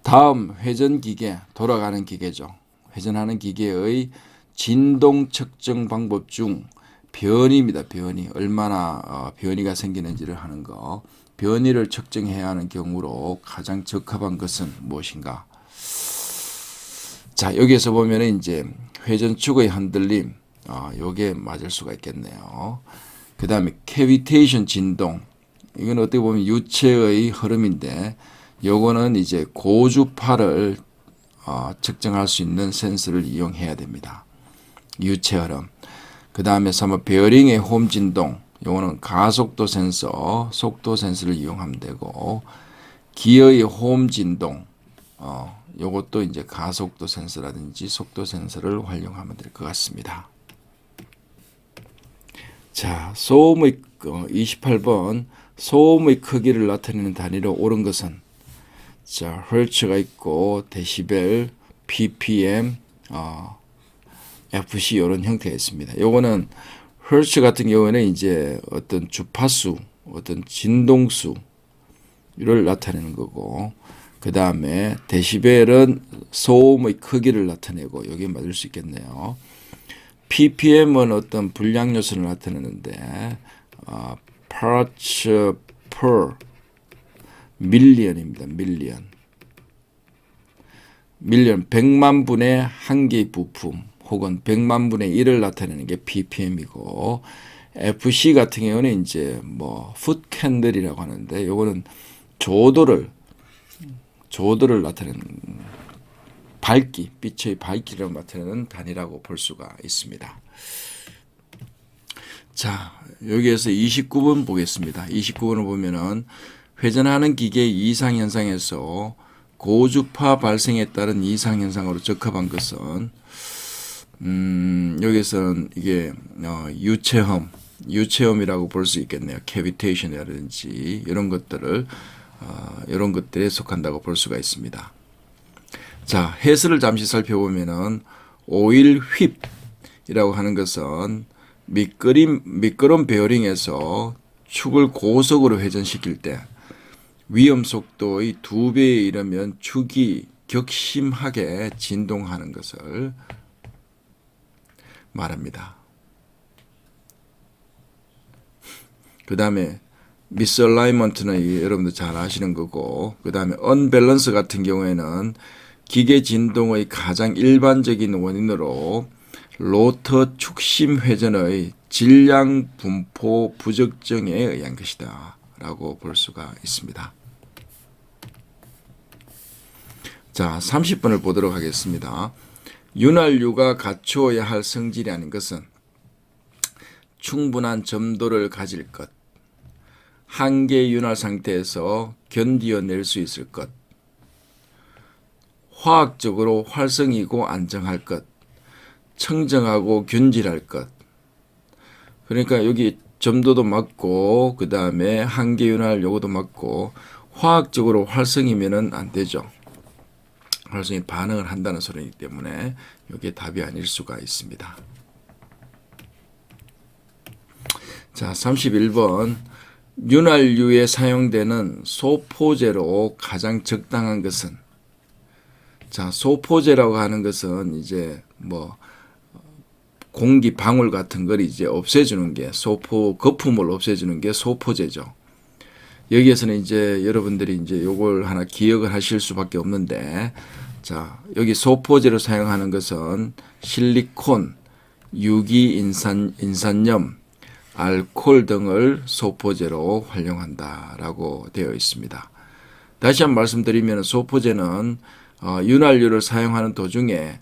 다음 회전기계, 돌아가는 기계죠. 회전하는 기계의 진동 측정 방법 중 변이입니다. 변이. 얼마나 변이가 생기는지를 하는 거. 변이를 측정해야 하는 경우로 가장 적합한 것은 무엇인가? 자, 여기에서 보면은 이제 회전축의 흔들림, 요게 맞을 수가 있겠네요. 그 다음에 캐비테이션 진동, 이건 어떻게 보면 유체의 흐름인데, 요거는 이제 고주파를 측정할 수 있는 센서를 이용해야 됩니다. 유체 흐름. 그 다음에 베어링의 홈 진동, 요거는 가속도 센서, 속도 센서를 이용하면 되고, 기어의 홈 진동, 요것도 이제 가속도 센서라든지 속도 센서를 활용하면 될 것 같습니다. 자, 소음의 28번 소음의 크기를 나타내는 단위로 옳은 것은 자, hertz가 있고 데시벨, ppm, fc 이런 형태가 있습니다. 요거는 hertz 같은 경우에는 이제 어떤 주파수, 어떤 진동수를 나타내는 거고, 그 다음에 데시벨은 소음의 크기를 나타내고 여기 맞을 수 있겠네요. ppm은 어떤 불량 요소를 나타내는데 parts per million입니다. 밀리언 100만 분의 한 개의 부품 혹은 100만 분의 1을 나타내는 게 ppm이고, fc 같은 경우는 이제 foot candle이라고 하는데 요거는 조도를 나타내는 밝기, 빛의 밝기를 나타내는 단위라고 볼 수가 있습니다. 자, 여기에서 29번 보겠습니다. 29번을 보면은 회전하는 기계의 이상 현상에서 고주파 발생에 따른 이상 현상으로 적합한 것은 여기서는 이게 유체험이라고 볼 수 있겠네요. 캐비테이션이라든지 이런 것들에 속한다고 볼 수가 있습니다. 자, 해설을 잠시 살펴보면은 오일 휩이라고 하는 것은 미끄럼 베어링에서 축을 고속으로 회전시킬 때 위험 속도의 2배에 이르면 축이 격심하게 진동하는 것을 말합니다. 그 다음에 미스얼라이먼트는 여러분들 잘 아시는 거고, 그 다음에 언밸런스 같은 경우에는 기계 진동의 가장 일반적인 원인으로 로터 축심 회전의 질량 분포 부적정에 의한 것이다 라고 볼 수가 있습니다. 자, 30번을 보도록 하겠습니다. 윤활유가 갖추어야 할 성질이라는 것은 충분한 점도를 가질 것, 한계 윤활 상태에서 견디어낼 수 있을 것, 화학적으로 활성이고 안정할 것, 청정하고 균질할 것. 그러니까 여기 점도도 맞고 그 다음에 한계 윤활 요거도 맞고, 화학적으로 활성이면은 안 되죠. 활성이 반응을 한다는 소리이기 때문에 이게 답이 아닐 수가 있습니다. 자, 31번 윤활유에 사용되는 소포제로 가장 적당한 것은, 자, 소포제라고 하는 것은 이제 공기 방울 같은 걸 이제 없애주는 게 거품을 없애주는 게 소포제죠. 여기에서는 이제 여러분들이 이제 요걸 하나 기억을 하실 수밖에 없는데, 자, 여기 소포제로 사용하는 것은 실리콘, 유기인산염, 알코올 등을 소포제로 활용한다라고 되어 있습니다. 다시 한번 말씀드리면 소포제는 윤활유를 사용하는 도중에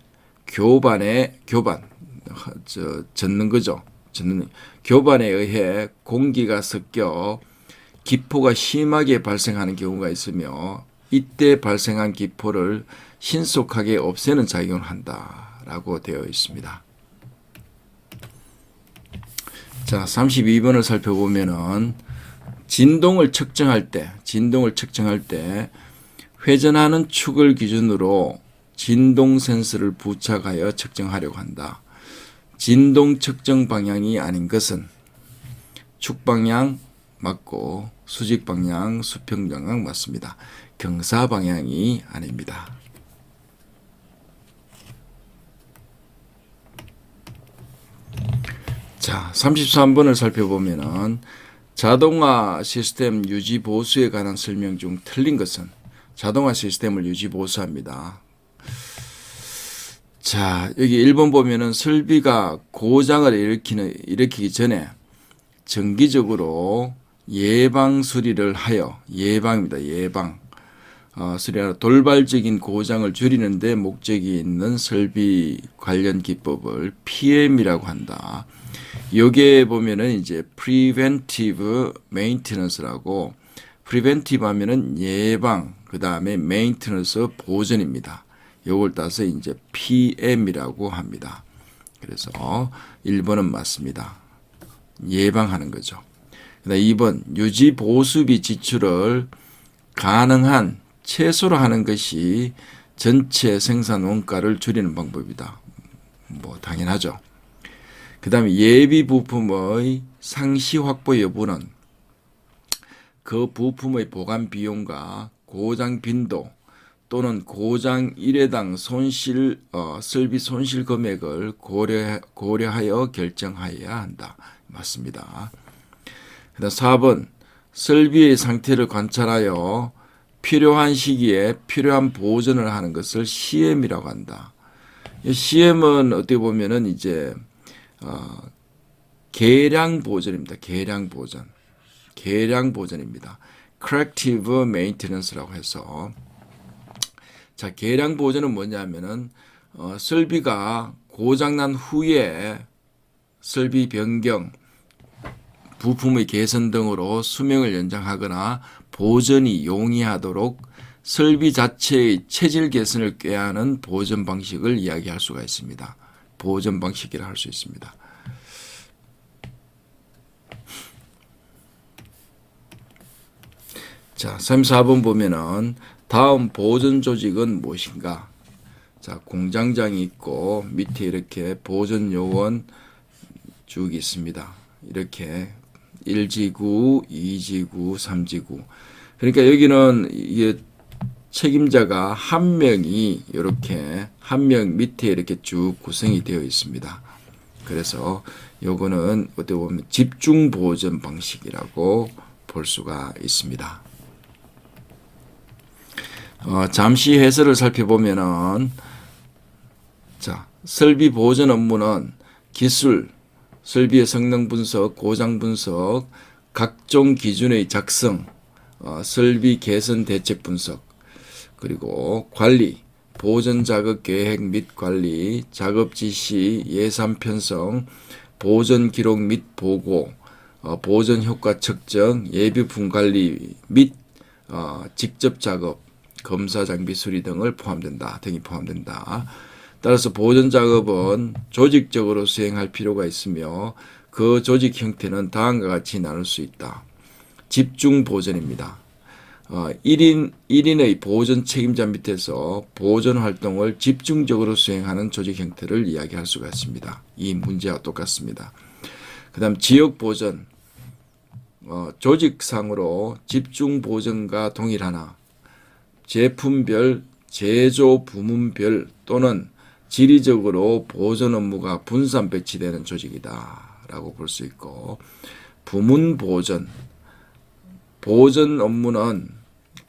젓는 거죠. 교반에 의해 공기가 섞여 기포가 심하게 발생하는 경우가 있으며 이때 발생한 기포를 신속하게 없애는 작용을 한다라고 되어 있습니다. 자, 32번을 살펴보면은 진동을 측정할 때 회전하는 축을 기준으로 진동 센서를 부착하여 측정하려고 한다. 진동 측정 방향이 아닌 것은 축 방향 맞고 수직 방향, 수평 방향 맞습니다. 경사 방향이 아닙니다. 자, 33번을 살펴보면은 자동화 시스템 유지 보수에 관한 설명 중 틀린 것은 자동화 시스템을 유지 보수합니다. 자, 여기 1번 보면은 설비가 고장을 일으키기 전에 정기적으로 예방 수리를 하여 예방입니다. 수리하여 돌발적인 고장을 줄이는 데 목적이 있는 설비 관련 기법을 PM이라고 한다. 여기에 보면은 이제 preventive maintenance라고, preventive 하면은 예방, 그 다음에 maintenance 보전입니다. 요걸 따서 이제 PM이라고 합니다. 그래서 1번은 맞습니다. 예방하는 거죠. 그다음 2번 유지 보수비 지출을 가능한 최소로 하는 것이 전체 생산 원가를 줄이는 방법이다. 뭐 당연하죠. 그 다음에 예비 부품의 상시 확보 여부는 그 부품의 보관 비용과 고장 빈도 또는 고장 1회당 설비 손실 금액을 고려하여 결정하여야 한다. 맞습니다. 그 다음 4번 설비의 상태를 관찰하여 필요한 시기에 필요한 보존을 하는 것을 CM이라고 한다. CM은 어떻게 보면은 이제 계량 보전입니다. 계량 보전입니다. corrective maintenance라고 해서, 자, 계량 보전은 뭐냐면은 설비가 고장난 후에 설비 변경, 부품의 개선 등으로 수명을 연장하거나 보전이 용이하도록 설비 자체의 체질 개선을 꾀하는 보전 방식을 이야기할 수가 있습니다. 보전 방식이라 할 수 있습니다. 자, 34번 보면은 다음 보전 조직은 무엇인가? 자, 공장장이 있고 밑에 이렇게 보전 요원 쭉 있습니다. 이렇게 1지구, 2지구, 3지구. 그러니까 여기는 이게 책임자가 한 명이 이렇게 한 명 밑에 이렇게 쭉 구성이 되어 있습니다. 그래서 요거는 어떻게 보면 집중 보전 방식이라고 볼 수가 있습니다. 잠시 해설을 살펴보면은, 자, 설비 보전 업무는 기술, 설비의 성능 분석, 고장 분석, 각종 기준의 작성, 설비 개선 대책 분석, 그리고 관리, 보전 작업 계획 및 관리, 작업 지시, 예산 편성, 보전 기록 및 보고, 보전 효과 측정, 예비품 관리 및 직접 작업, 검사 장비 수리 등이 포함된다. 따라서 보전 작업은 조직적으로 수행할 필요가 있으며 그 조직 형태는 다음과 같이 나눌 수 있다. 집중 보전입니다. 1인의 보전 책임자 밑에서 보전 활동을 집중적으로 수행하는 조직 형태를 이야기할 수가 있습니다. 이 문제와 똑같습니다. 그 다음 지역 보전, 조직상으로 집중 보전과 동일하나 제품별, 제조 부문별 또는 지리적으로 보존 업무가 분산 배치되는 조직이다라고 볼 수 있고, 부문 보존 업무는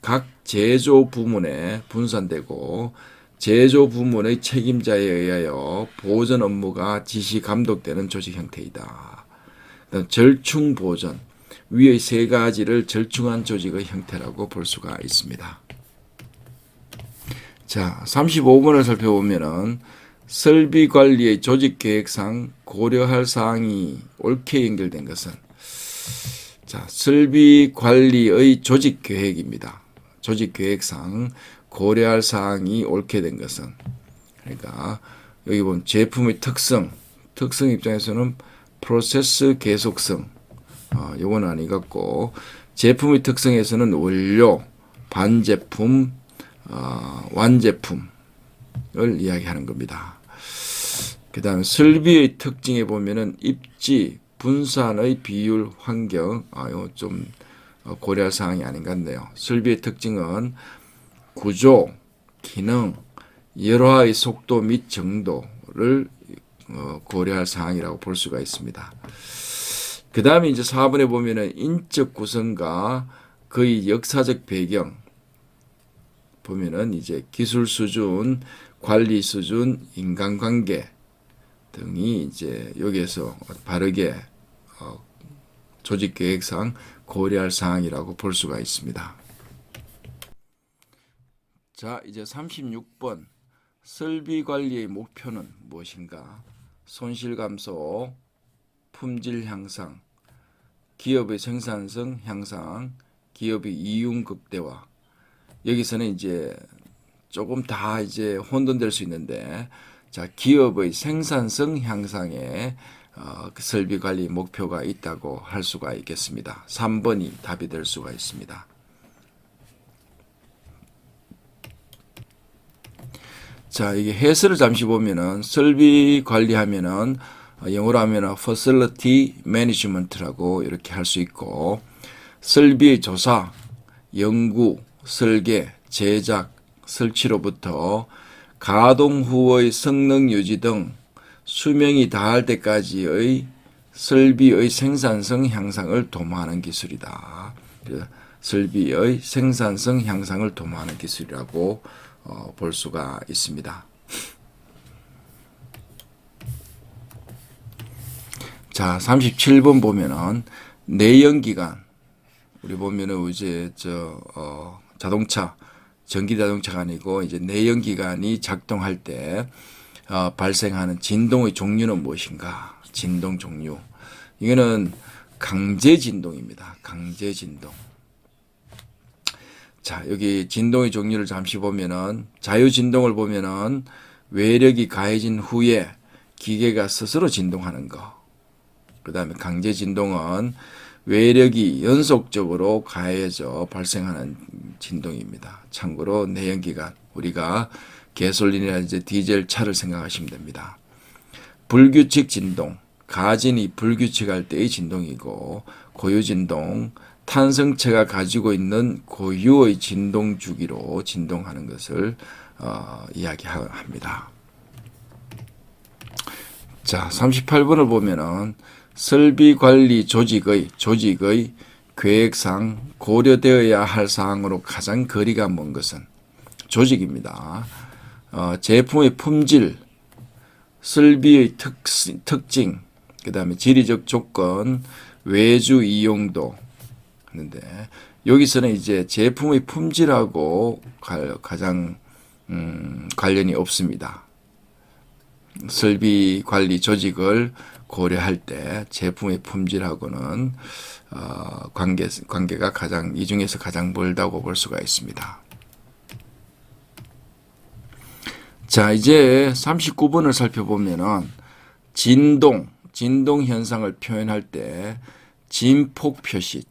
각 제조 부문에 분산되고 제조 부문의 책임자에 의하여 보존 업무가 지시 감독되는 조직 형태이다. 절충 보존, 위의 세 가지를 절충한 조직의 형태라고 볼 수가 있습니다. 자, 35번을 살펴보면은 설비 관리의 조직 계획상 고려할 사항이 옳게 연결된 것은, 자, 설비 관리의 조직 계획입니다. 조직 계획상 고려할 사항이 옳게 된 것은, 그러니까 여기 보면 제품의 특성 입장에서는 프로세스 계속성, 요건 아니겠고, 제품의 특성에서는 원료, 반제품, 완제품을 이야기하는 겁니다. 그 다음에 설비의 특징에 보면은 입지, 분산의 비율, 환경, 이거 좀 고려할 사항이 아닌 것 같네요. 설비의 특징은 구조, 기능, 열화의 속도 및 정도를 고려할 사항이라고 볼 수가 있습니다. 그 다음에 이제 4번에 보면은 인적 구성과 그의 역사적 배경 보면은 이제 기술 수준, 관리 수준, 인간관계 등이 이제 여기에서 바르게 조직 계획상 고려할 사항이라고 볼 수가 있습니다. 자, 이제 36번 설비 관리의 목표는 무엇인가? 손실 감소, 품질 향상, 기업의 생산성 향상, 기업의 이윤 극대화. 여기서는 이제 조금 다 이제 혼돈될 수 있는데, 자, 기업의 생산성 향상에 설비 관리 목표가 있다고 할 수가 있겠습니다. 3번이 답이 될 수가 있습니다. 자, 이게 해설을 잠시 보면은 설비 관리하면은 영어로 하면은 facility management라고 이렇게 할 수 있고, 설비의 조사, 연구, 설계, 제작, 설치로부터 가동 후의 성능 유지 등 수명이 다할 때까지의 설비의 생산성 향상을 도모하는 기술이다. 설비의 생산성 향상을 도모하는 기술이라고 볼 수가 있습니다. 자, 37번 보면은 내연기관, 우리 보면은 이제 자동차, 전기 자동차가 아니고 이제 내연기관이 작동할 때 발생하는 진동의 종류는 무엇인가? 진동 종류. 이거는 강제 진동입니다. 강제 진동. 자, 여기 진동의 종류를 잠시 보면은 자유 진동을 보면은 외력이 가해진 후에 기계가 스스로 진동하는 거. 그다음에 강제 진동은 외력이 연속적으로 가해져 발생하는 진동입니다. 참고로 내연기관, 우리가 가솔린이나 이제 디젤 차를 생각하시면 됩니다. 불규칙 진동, 가진이 불규칙할 때의 진동이고, 고유 진동, 탄성체가 가지고 있는 고유의 진동 주기로 진동하는 것을 이야기합니다. 자, 38번을 보면은 설비 관리 조직의 계획상 고려되어야 할 사항으로 가장 거리가 먼 것은 조직입니다. 제품의 품질, 설비의 특징, 그 다음에 지리적 조건, 외주 이용도 하는데, 여기서는 이제 제품의 품질하고 가장 관련이 없습니다. 설비 관리 조직을 고려할 때 제품의 품질하고는 관계가 이 중에서 가장 멀다고 볼 수가 있습니다. 자, 이제 39번을 살펴보면은 진동 현상을 표현할 때 진폭 표시의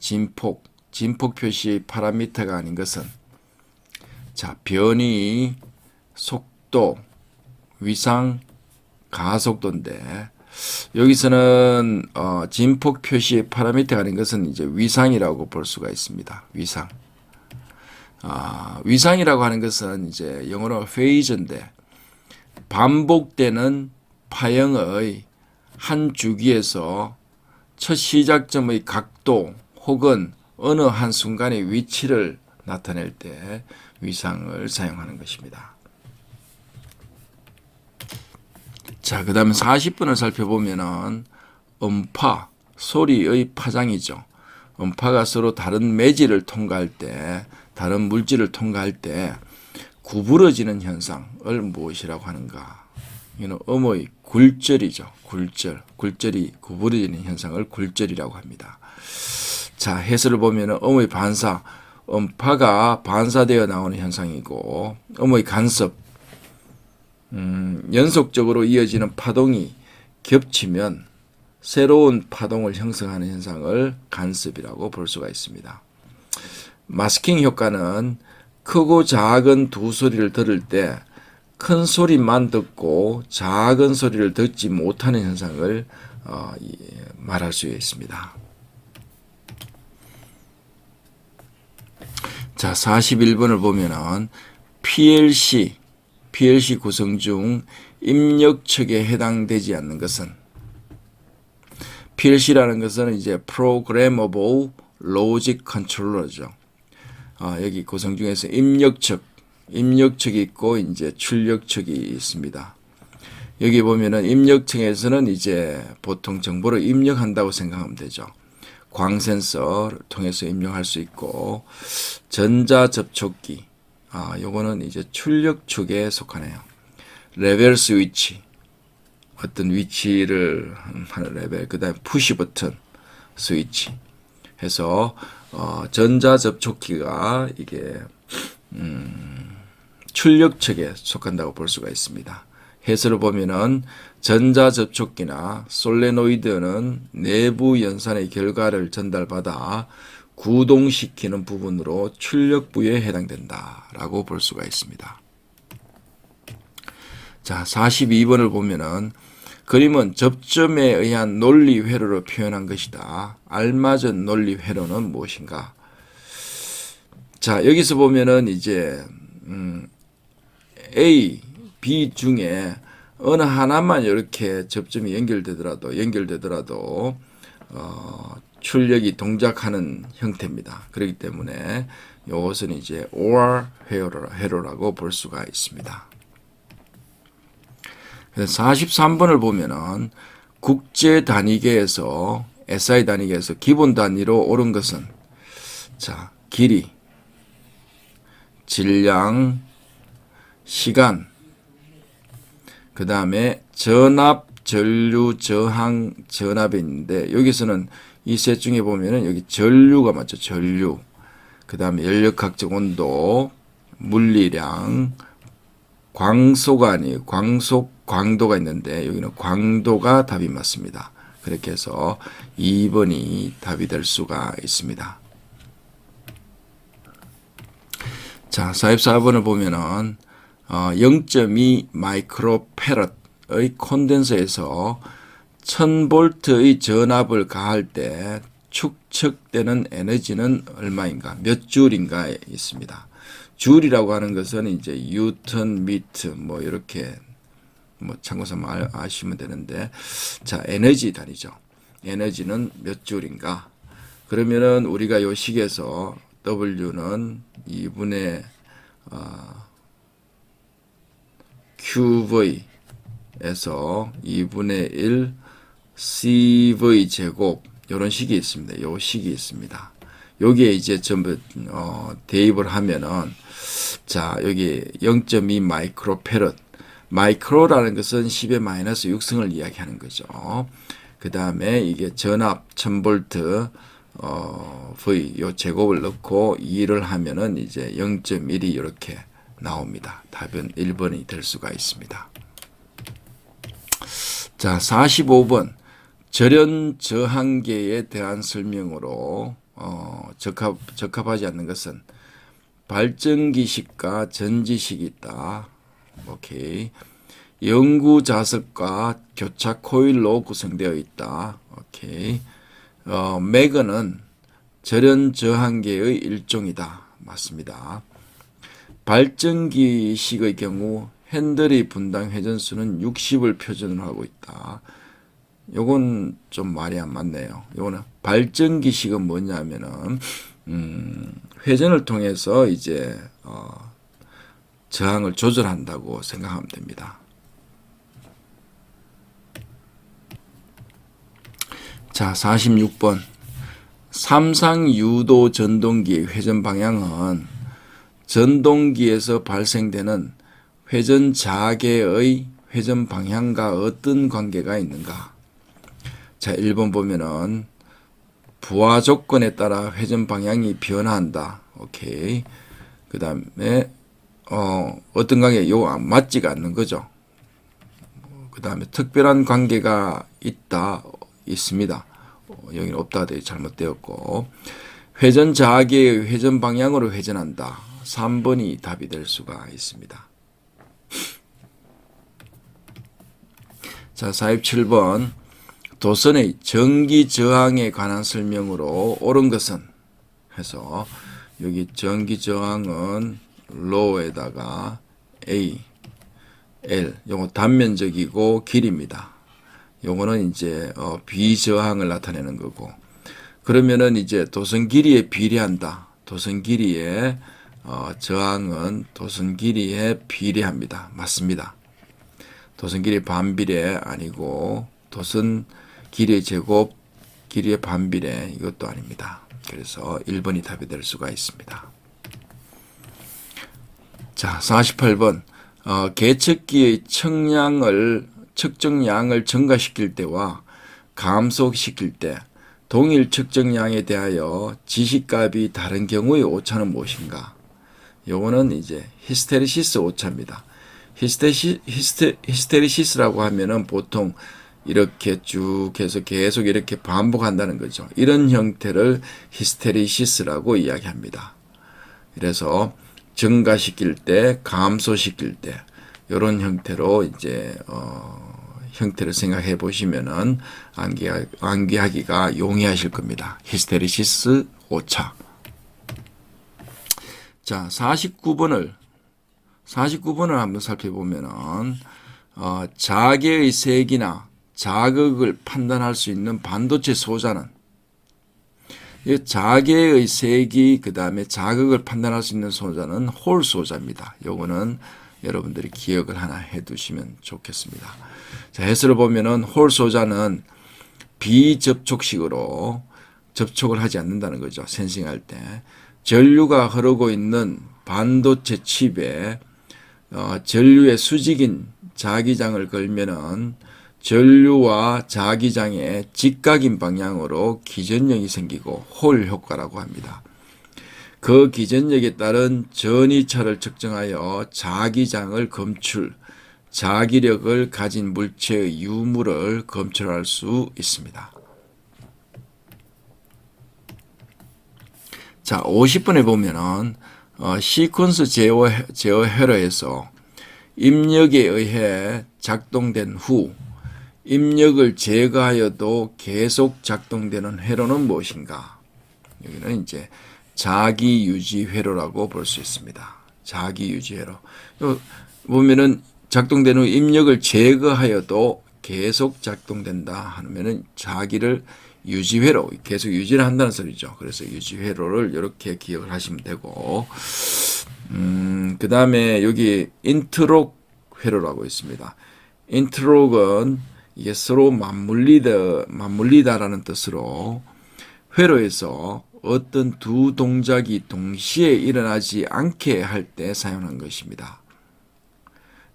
파라미터가 아닌 것은, 자, 변이, 속도, 위상, 가속도인데, 여기서는 진폭 표시의 파라미터가 아닌 것은 이제 위상이라고 볼 수가 있습니다. 위상. 위상이라고 하는 것은 이제 영어로 페이즈인데, 반복되는 파형의 한 주기에서 첫 시작점의 각도 혹은 어느 한 순간의 위치를 나타낼 때 위상을 사용하는 것입니다. 자, 그 다음에 40번을 살펴보면은 음파, 소리의 파장이죠. 음파가 서로 다른 매질을 통과할 때, 다른 물질을 통과할 때 구부러지는 현상을 무엇이라고 하는가? 이는 음의 굴절이죠. 굴절이 구부러지는 현상을 굴절이라고 합니다. 자, 해설을 보면 음의 반사, 음파가 반사되어 나오는 현상이고, 음의 간섭, 연속적으로 이어지는 파동이 겹치면 새로운 파동을 형성하는 현상을 간섭이라고 볼 수가 있습니다. 마스킹 효과는 크고 작은 두 소리를 들을 때 큰 소리만 듣고 작은 소리를 듣지 못하는 현상을 말할 수 있습니다. 자, 41번을 보면은 PLC 구성 중 입력측에 해당되지 않는 것은, PLC라는 것은 이제 Programmable Logic Controller죠. 여기 구성 중에서 입력측이 있고 이제 출력측이 있습니다. 여기 보면은 입력층에서는 이제 보통 정보를 입력한다고 생각하면 되죠. 광 센서를 통해서 입력할 수 있고, 전자 접촉기, 요거는 이제 출력축에 속하네요. 레벨 스위치, 어떤 위치를 하는 레벨, 그 다음에 푸시 버튼 스위치 해서 전자 접촉기가 이게 출력측에 속한다고 볼 수가 있습니다. 해설을 보면은 전자 접촉기나 솔레노이드는 내부 연산의 결과를 전달받아 구동시키는 부분으로 출력부에 해당된다라고 볼 수가 있습니다. 자, 42번을 보면은 그림은 접점에 의한 논리 회로로 표현한 것이다. 알맞은 논리 회로는 무엇인가? 자, 여기서 보면은 이제 A, B 중에 어느 하나만 이렇게 접점이 연결되더라도 출력이 동작하는 형태입니다. 그렇기 때문에 이것은 이제 OR 회로라고 볼 수가 있습니다. 43번을 보면은 국제 단위계에서 SI 단위계에서 기본 단위로 옳은 것은, 자, 길이, 질량, 시간, 그 다음에 전압, 전류, 저항, 전압이 있는데, 여기서는 이 셋 중에 보면은 여기 전류가 맞죠. 전류. 그 다음에 연력학적 온도, 물리량, 광소가 아니에요. 광도가 있는데 여기는 광도가 답이 맞습니다. 그렇게 해서 2번이 답이 될 수가 있습니다. 자, 44번을 보면은 0.2 마이크로페럿의 콘덴서에서 1000볼트의 전압을 가할 때 축적되는 에너지는 얼마인가, 몇 줄인가 있습니다. 줄이라고 하는 것은 이제 뉴턴 미터 뭐 이렇게 뭐 참고삼아 아시면 되는데, 자, 에너지 단위죠. 에너지는 몇 줄인가? 그러면은 우리가 요 식에서 W는 2분의 QV에서 2분의 1 CV 제곱, 이런 식이 있습니다. 요 식이 있습니다. 여기에 이제 전부 대입을 하면은, 자, 여기 0.2 마이크로페럿, 마이크로라는 것은 10의 마이너스 6승을 이야기하는 거죠. 그 다음에 이게 전압 1000볼트 V 요 제곱을 넣고 2를 하면은 이제 0.1이 이렇게 나옵니다. 답은 1번이 될 수가 있습니다. 자, 45번 절연 저항계에 대한 설명으로 적합하지 않는 것은 발전기식과 전지식이 있다. 오케이. 영구 자석과 교차 코일로 구성되어 있다. 오케이. 매그는 절연 저항계의 일종이다. 맞습니다. 발전기식의 경우 핸들의 분당 회전수는 60을 표준으로 하고 있다. 요건 좀 말이 안 맞네요. 요거는 발전기식은 뭐냐면은 회전을 통해서 이제 저항을 조절한다고 생각하면 됩니다. 자, 46번. 삼상 유도 전동기의 회전 방향은 전동기에서 발생되는 회전 자계의 회전 방향과 어떤 관계가 있는가? 자, 1번 보면은 부하 조건에 따라 회전 방향이 변화한다. 오케이. 그 다음에 어떤 관계? 요거 맞지가 않는 거죠. 그 다음에 특별한 관계가 있습니다. 여기는 없다가 되게 잘못되었고, 회전 자계의 회전 방향으로 회전한다. 3번이 답이 될 수가 있습니다. 자, 47번. 도선의 전기 저항에 관한 설명으로 옳은 것은 해서 여기 전기 저항은 로에다가 A, L, 요거 단면적이고 길입니다. 요거는 이제 비저항을 나타내는 거고, 그러면은 이제 도선 길이에 비례한다. 도선 길이에 저항은 도선 길이에 비례합니다. 맞습니다. 도선 길이 반비례 아니고 도선 길이의 제곱 길이의 반비례, 이것도 아닙니다. 그래서 1번이 답이 될 수가 있습니다. 자, 48번. 계측기의 측정량을 증가시킬 때와 감소시킬 때 동일 측정량에 대하여 지시값이 다른 경우의 오차는 무엇인가? 요거는 이제 히스테리시스 오차입니다. 히스테리시스라고 하면은 보통 이렇게 쭉 해서 계속 이렇게 반복한다는 거죠. 이런 형태를 히스테리시스라고 이야기합니다. 그래서 증가시킬 때, 감소시킬 때 이런 형태로 이제 형태를 생각해 보시면은 암기하기가 용이하실 겁니다. 히스테리시스 오차. 자, 49번을 한번 살펴보면은 자계의 색이나 자극을 판단할 수 있는 반도체 소자는, 이 자계의 색이 그 다음에 자극을 판단할 수 있는 소자는 홀 소자입니다. 요거는 여러분들이 기억을 하나 해두시면 좋겠습니다. 자, 해설을 보면은 홀 소자는 비접촉식으로 접촉을 하지 않는다는 거죠. 센싱할 때 전류가 흐르고 있는 반도체 칩에 전류의 수직인 자기장을 걸면은 전류와 자기장의 직각인 방향으로 기전력이 생기고 홀 효과라고 합니다. 그 기전력에 따른 전이차를 측정하여 자기장을 자기력을 가진 물체의 유무를 검출할 수 있습니다. 자, 50번에 보면은 시퀀스 제어 회로에서 입력에 의해 작동된 후 입력을 제거하여도 계속 작동되는 회로는 무엇인가? 여기는 이제 자기 유지 회로라고 볼 수 있습니다. 자기 유지 회로. 보면은 작동된 후 입력을 제거하여도 계속 작동된다 하면은 자기를 유지 회로, 계속 유지를 한다는 소리죠. 그래서 유지 회로를 이렇게 기억을 하시면 되고, 그 다음에 여기 인트록 회로라고 있습니다. 인트록은 이게 서로 맞물리다라는 뜻으로 회로에서 어떤 두 동작이 동시에 일어나지 않게 할 때 사용한 것입니다.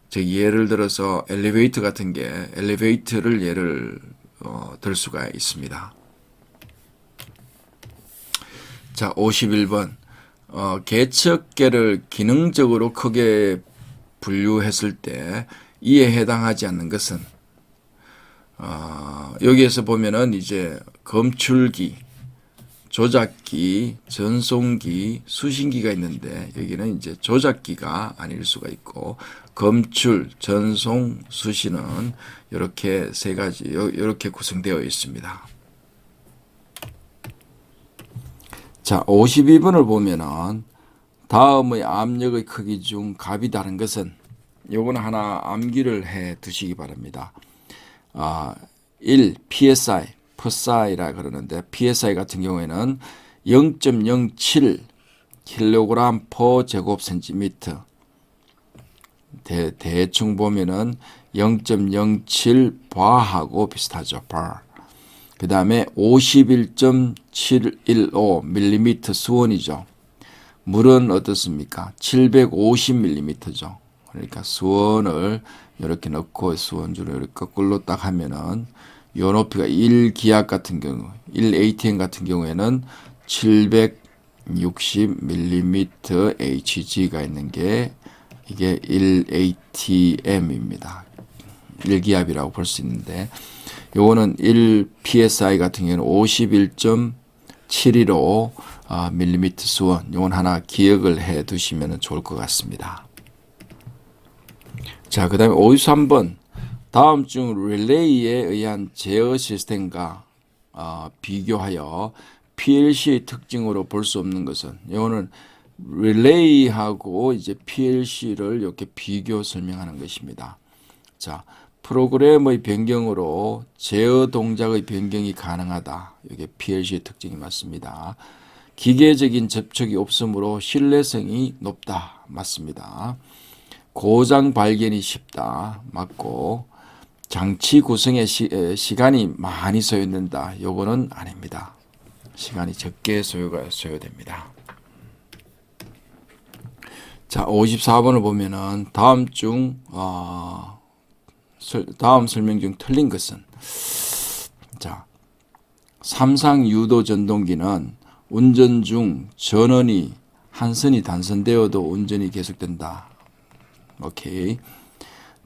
즉 예를 들어서 엘리베이터 같은 게 엘리베이터를 예를 들 수가 있습니다. 자, 51번. 개척계를 기능적으로 크게 분류했을 때 이에 해당하지 않는 것은 여기에서 보면은 이제 검출기, 조작기, 전송기, 수신기가 있는데 여기는 이제 조작기가 아닐 수가 있고 검출, 전송, 수신은 이렇게 세 가지 이렇게 구성되어 있습니다. 자, 52번을 보면은 다음의 압력의 크기 중 값이 다른 것은, 요거는 하나 암기를 해 두시기 바랍니다. 1 PSI, PSI라 그러는데 PSI 같은 경우에는 0.07 킬로그램 per 제곱센티미터. 대충 보면은 0.07 바하고 비슷하죠. 바. 그 다음에 51.715 밀리미터 수온이죠. 물은 어떻습니까? 750밀리미터죠. 그러니까 수온을 이렇게 넣고 수온줄을 이렇게 거꾸로 딱 하면은 요 높이가 1기압 같은 경우, 1ATM 같은 경우에는 760mm HG가 있는 게 이게 1ATM입니다. 1기압이라고 볼 수 있는데 요거는 1PSI 같은 경우는 51.715 밀리미터 수온. 요건 하나 기억을 해 두시면 좋을 것 같습니다. 자, 그 다음에 53번. 다음 중 릴레이에 의한 제어 시스템과 비교하여 PLC의 특징으로 볼 수 없는 것은, 이거는 릴레이하고 이제 PLC를 이렇게 비교 설명하는 것입니다. 자, 프로그램의 변경으로 제어 동작의 변경이 가능하다. 이게 PLC의 특징이 맞습니다. 기계적인 접촉이 없으므로 신뢰성이 높다. 맞습니다. 고장 발견이 쉽다. 맞고, 장치 구성에 시간이 많이 소요된다. 요거는 아닙니다. 시간이 적게 소요됩니다. 자, 54번을 보면은 다음 설명 중 틀린 것은, 자, 삼상 유도 전동기는 운전 중 전원이 한선이 단선되어도 운전이 계속된다. 오케이.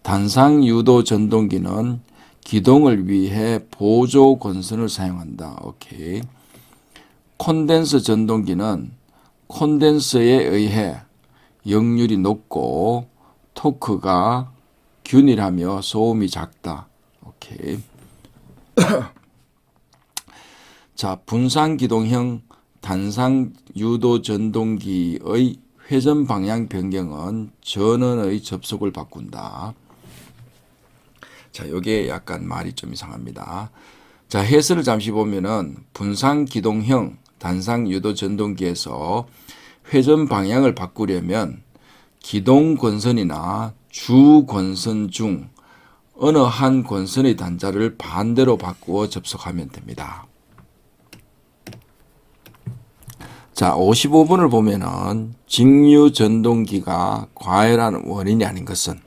단상 유도 전동기는 기동을 위해 보조 권선을 사용한다. 오케이. 콘덴서 전동기는 콘덴서에 의해 역률이 높고 토크가 균일하며 소음이 작다. 오케이. 자, 분산 기동형 단상 유도 전동기의 회전 방향 변경은 전원의 접속을 바꾼다. 자, 요게 약간 말이 좀 이상합니다. 자, 해설을 잠시 보면은 분산 기동형 단상 유도 전동기에서 회전 방향을 바꾸려면 기동 권선이나 주 권선 중 어느 한 권선의 단자를 반대로 바꾸어 접속하면 됩니다. 자, 55번을 보면은 직류 전동기가 과열하는 원인이 아닌 것은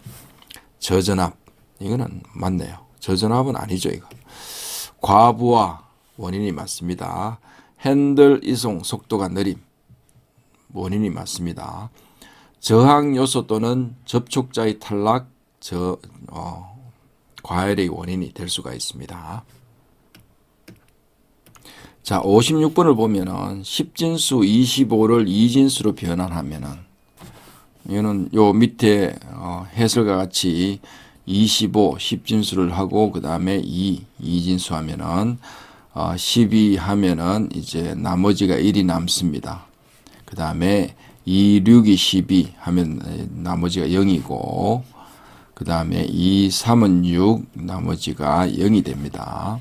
저전압. 이거는 맞네요. 저전압은 아니죠, 이거. 과부하 원인이 맞습니다. 핸들 이송 속도가 느림 원인이 맞습니다. 저항 요소 또는 접촉자의 탈락 과열의 원인이 될 수가 있습니다. 자, 56번을 보면은 10진수 25를 2진수로 변환하면은, 이거는 요 밑에 해설과 같이 25 10진수를 하고 그 다음에 2진수 하면은 12 하면은 이제 나머지가 1이 남습니다. 그 다음에 2, 6이 12 하면 나머지가 0이고, 그 다음에 2, 3은 6 나머지가 0이 됩니다.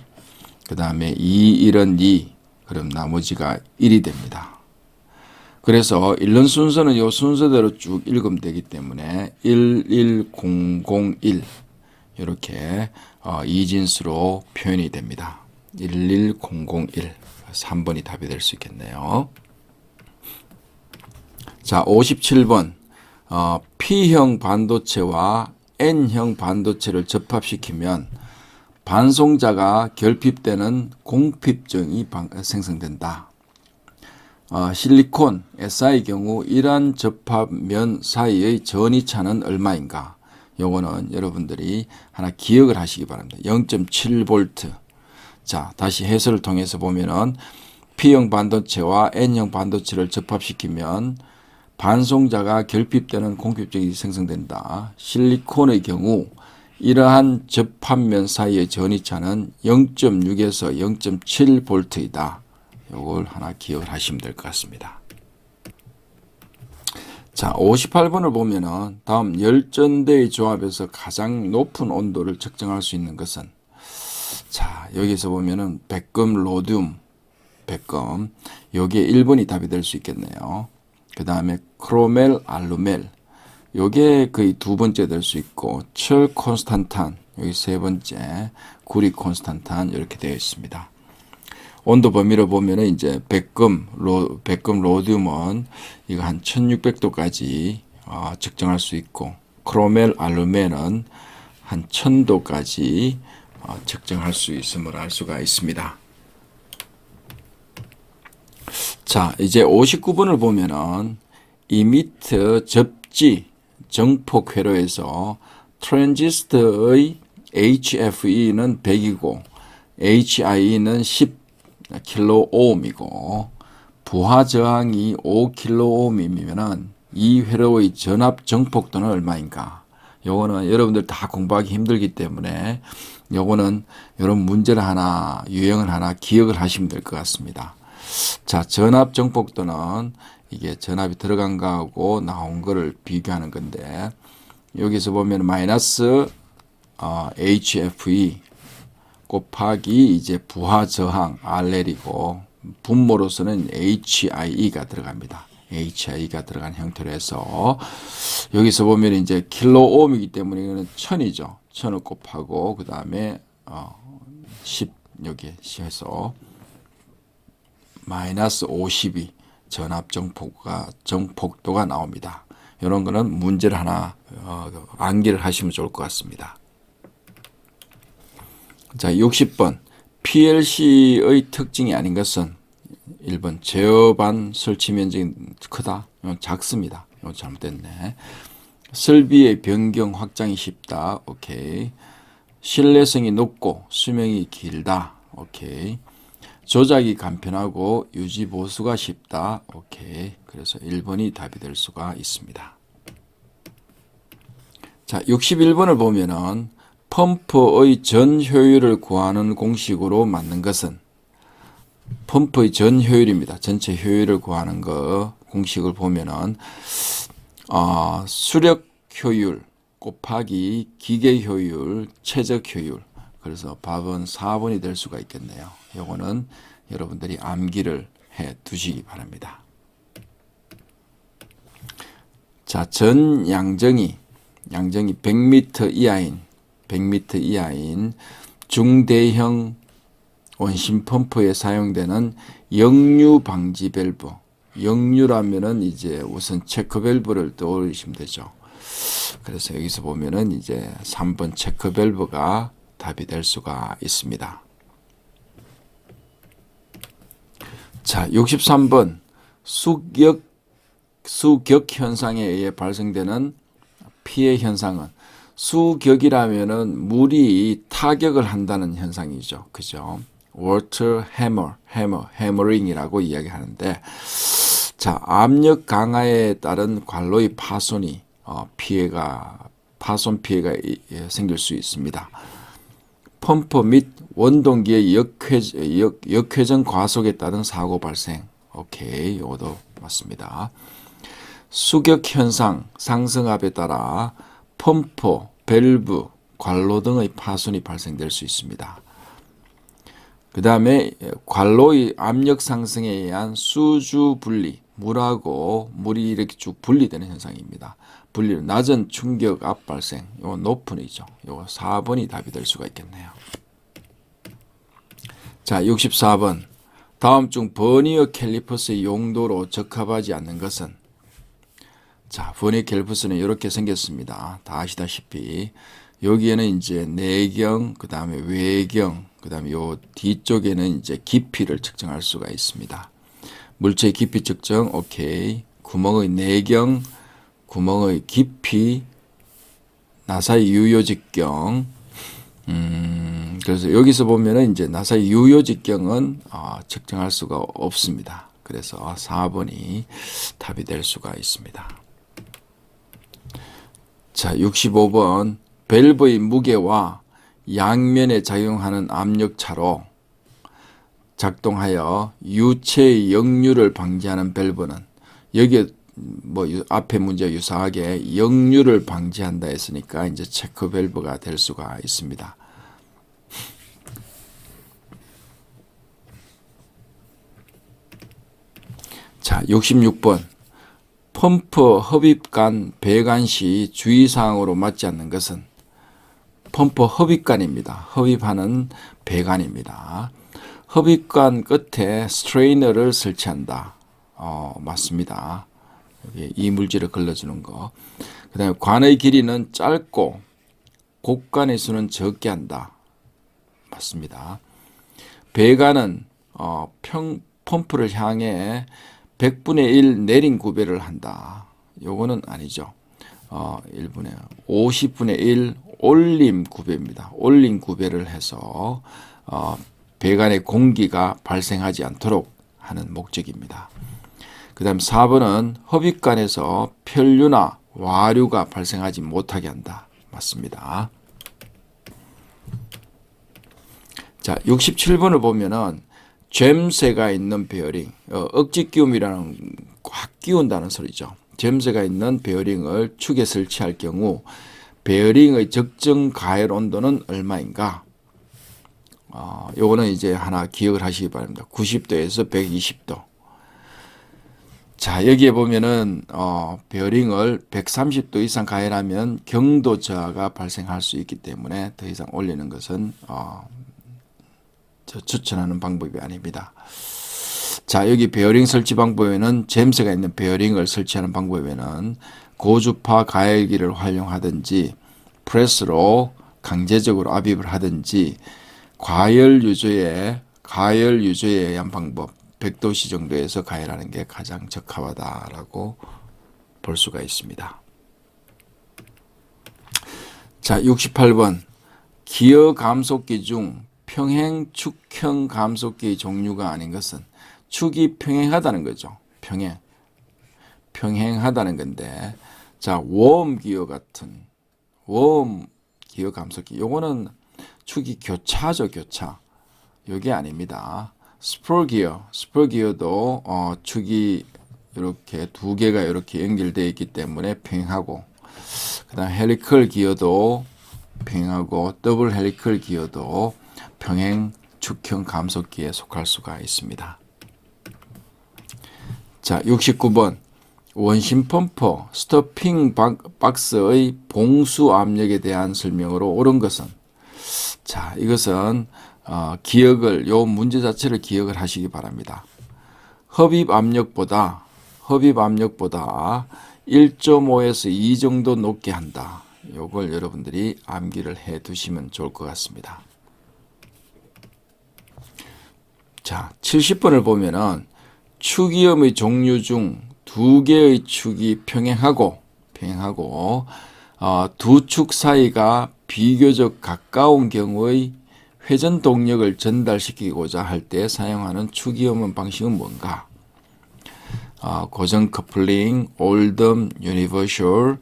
그 다음에 2, 1은 2 그럼 나머지가 1이 됩니다. 그래서 읽는 순서는 이 순서대로 쭉 읽으면 되기 때문에 11001 이렇게 2진수로 표현이 됩니다. 11001 3번이 답이 될 수 있겠네요. 자, 57번 P형 반도체와 N형 반도체를 접합시키면 반송자가 결핍되는 공핍정이 생성된다. 실리콘 SI의 경우 이러한 접합면 사이의 전이차는 얼마인가? 요거는 여러분들이 하나 기억을 하시기 바랍니다. 0.7V. 자, 다시 해설을 통해서 보면은 P형 반도체와 N형 반도체를 접합시키면 반송자가 결핍되는 공핍정이 생성된다. 실리콘의 경우 이러한 접합면 사이의 전이차는 0.6에서 0.7V이다. 이걸 하나 기억을 하시면 될 것 같습니다. 자, 58번을 보면은 다음 열전대의 조합에서 가장 높은 온도를 측정할 수 있는 것은, 자, 여기서 보면은 백금, 로듐, 백금, 요게 1번이 답이 될 수 있겠네요. 그 다음에 크로멜, 알루멜, 요게 거의 두 번째 될 수 있고, 철 콘스탄탄, 여기 세 번째, 구리 콘스탄탄 이렇게 되어 있습니다. 온도 범위를 보면은 이제 백금 로듐은 이거 한 1600도까지 측정할 수 있고, 크로멜, 알루멜은 한 1000도까지 측정할 수 있음을 알 수가 있습니다. 자, 이제 59번을 보면은 이미터 접지 정폭 회로에서 트랜지스터의 HFE는 100이고 HIE는 10kΩ이고 부하 저항이 5kΩ이면은 이 회로의 전압 정폭도는 얼마인가? 요거는 여러분들 다 공부하기 힘들기 때문에 요거는 이런 문제를 하나, 유형을 하나 기억을 하시면 될 것 같습니다. 자, 전압 정폭도는 이게 전압이 들어간 거하고 나온 거를 비교하는 건데, 여기서 보면 마이너스 HFE 곱하기 이제 부하 저항 RL이고 분모로서는 HIE가 들어갑니다. HIE가 들어간 형태로 해서 여기서 보면 이제 킬로옴이기 때문에 이거는 1000이죠. 1000을 곱하고 그 다음에 10 여기에 해서 마이너스 52 전압 정폭도가 나옵니다. 이런 거는 문제를 하나 암기를 하시면 좋을 것 같습니다. 자, 60번 PLC의 특징이 아닌 것은 1번 제어반 설치 면적이 크다. 이건 작습니다. 이건 잘못됐네. 설비의 변경 확장이 쉽다. 오케이. 신뢰성이 높고 수명이 길다. 오케이. 조작이 간편하고 유지 보수가 쉽다. 오케이. 그래서 1번이 답이 될 수가 있습니다. 자, 61번을 보면은 펌프의 전 효율을 구하는 공식으로 맞는 것은, 펌프의 전 효율입니다. 전체 효율을 구하는 거 공식을 보면은 수력 효율 곱하기 기계 효율 최적 효율. 그래서 답은 4번이 될 수가 있겠네요. 요거는 여러분들이 암기를 해 두시기 바랍니다. 자, 전 양정이 100m 이하인 중대형 원심 펌프에 사용되는 역류 방지 밸브. 역류라면은 이제 우선 체크 밸브를 떠올리시면 되죠. 그래서 여기서 보면은 이제 3번 체크 밸브가 답이 될 수가 있습니다. 자, 63번 수격 현상에 의해 발생되는 피해 현상은, 수격이라면은 물이 타격을 한다는 현상이죠. 그죠? water hammering,이라고 이야기하는데, 자, 압력 강화에 따른 관로의 파손이 파손 피해가 생길 수 있습니다. 펌프 및 원동기의 역회전 과속에 따른 사고 발생. 오케이, 이것도 맞습니다. 수격 현상, 상승압에 따라 펌프, 밸브, 관로 등의 파손이 발생될 수 있습니다. 그 다음에 관로의 압력 상승에 의한 수주 분리, 물하고 물이 이렇게 쭉 분리되는 현상입니다. 분리는 낮은 충격압 발생, 이거 높은 이죠. 이거 4번이 답이 될 수가 있겠네요. 자, 64번 다음 중 버니어 캘리퍼스의 용도로 적합하지 않는 것은, 자, 버니어 캘리퍼스는 이렇게 생겼습니다. 다 아시다시피 여기에는 이제 내경, 그 다음에 외경, 그 다음에 요 뒤쪽에는 이제 깊이를 측정할 수가 있습니다. 물체의 깊이 측정, 오케이. 구멍의 내경, 구멍의 깊이, 나사의 유효 직경. 그래서 여기서 보면은 이제 나사의 유효 직경은 측정할 수가 없습니다. 그래서 4번이 답이 될 수가 있습니다. 자, 65번 밸브의 무게와 양면에 작용하는 압력차로 작동하여 유체의 역류를 방지하는 밸브는, 여기에 뭐 앞에 문제와 유사하게 역류를 방지한다 했으니까 이제 체크 밸브가 될 수가 있습니다. 자, 66번. 펌프 흡입관 배관 시 주의사항으로 맞지 않는 것은 펌프 흡입관입니다. 흡입하는 배관입니다. 흡입관 끝에 스트레이너를 설치한다. 맞습니다. 여기 이 물질을 걸러주는 거. 그 다음에 관의 길이는 짧고 곡간의 수는 적게 한다. 맞습니다. 배관은 펌프를 향해 100분의 1 내린 구배를 한다. 요거는 아니죠. 1분의 50분의 1 올림 구배입니다. 올림 구배를 해서 배관의 공기가 발생하지 않도록 하는 목적입니다. 그 다음 4번은 흡입관에서 편류나 와류가 발생하지 못하게 한다. 맞습니다. 자, 67번을 보면은 잼새가 있는 베어링, 억지 끼움이라는 확 끼운다는 소리죠. 잼새가 있는 베어링을 축에 설치할 경우 베어링의 적정 가열 온도는 얼마인가? 요거는 이제 하나 기억을 하시기 바랍니다. 90도에서 120도. 자, 여기에 보면은 베어링을 130도 이상 가열하면 경도 저하가 발생할 수 있기 때문에 더 이상 올리는 것은 추천하는 방법이 아닙니다. 자, 여기 베어링 설치 방법에는 잼새가 있는 베어링을 설치하는 방법에는 고주파 가열기를 활용하든지 프레스로 강제적으로 압입을 하든지 가열 유조에 의한 방법 100도씨 정도에서 가열하는 게 가장 적합하다라고 볼 수가 있습니다. 자, 68번 기어 감속기 중 평행 축형 감속기의 종류가 아닌 것은 축이 평행하다는 거죠. 평행하다는 건데, 자, 웜 기어 같은 웜 기어 감속기 요거는 축이 교차죠. 교차. 요게 아닙니다. 스폴 기어도 축이 이렇게 두 개가 이렇게 연결되어 있기 때문에 평행하고, 그다음 헬리컬 기어도 평행하고 더블 헬리컬 기어도 평행 축형 감속기에 속할 수가 있습니다. 자, 69번 원심 펌프 스토핑 박스의 봉수 압력에 대한 설명으로 옳은 것은, 자, 이것은 요 문제 자체를 기억을 하시기 바랍니다. 흡입 압력보다 1.5에서 2 정도 높게 한다. 요걸 여러분들이 암기를 해 두시면 좋을 것 같습니다. 자, 70번을 보면은 축이염의 종류 중 두 개의 축이 평행하고 두 축 사이가 비교적 가까운 경우의 회전 동력을 전달시키고자 할 때 사용하는 축이염 방식은 뭔가? 고정 커플링, 올덤, 유니버셜,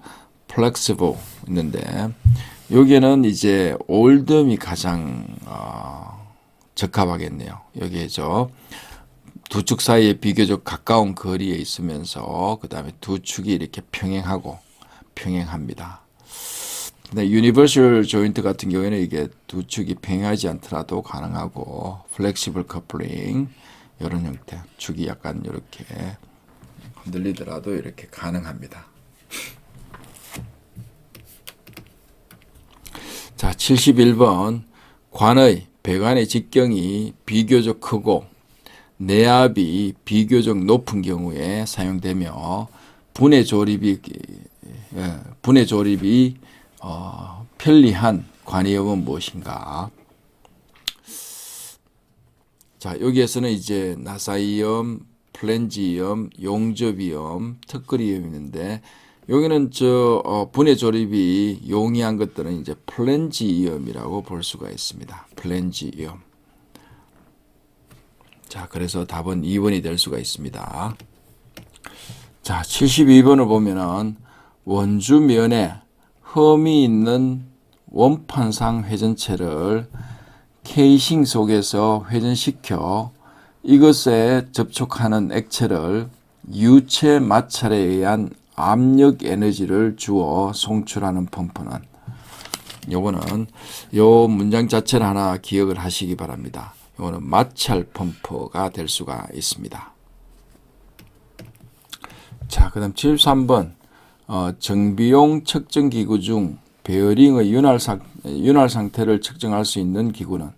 플렉시블 있는데, 여기에는 이제 올덤이 가장 적합하겠네요. 여기에죠. 두 축 사이에 비교적 가까운 거리에 있으면서 그 다음에 두 축이 이렇게 평행합니다. 근데 유니버셜 조인트 같은 경우에는 이게 두 축이 평행하지 않더라도 가능하고, 플렉시블 커플링 이런 형태, 축이 약간 이렇게 흔들리더라도 이렇게 가능합니다. 자, 71번 배관의 직경이 비교적 크고 내압이 비교적 높은 경우에 사용되며 분해 조립이 편리한 관이염은 무엇인가? 자, 여기에서는 이제 나사이염, 플랜지염, 용접이염, 턱걸이염이 있는데, 여기는 분해 조립이 용이한 것들은 이제 플랜지염이라고 볼 수가 있습니다. 플랜지염. 자, 그래서 답은 2번이 될 수가 있습니다. 자, 72번을 보면은 원주면에 흠이 있는 원판상 회전체를 케이싱 속에서 회전시켜 이것에 접촉하는 액체를 유체 마찰에 의한 압력 에너지를 주어 송출하는 펌프는, 요거는 요 문장 자체를 하나 기억을 하시기 바랍니다. 요거는 마찰 펌프가 될 수가 있습니다. 자, 그 다음 73번. 정비용 측정 기구 중 베어링의 윤활 상태를 측정할 수 있는 기구는,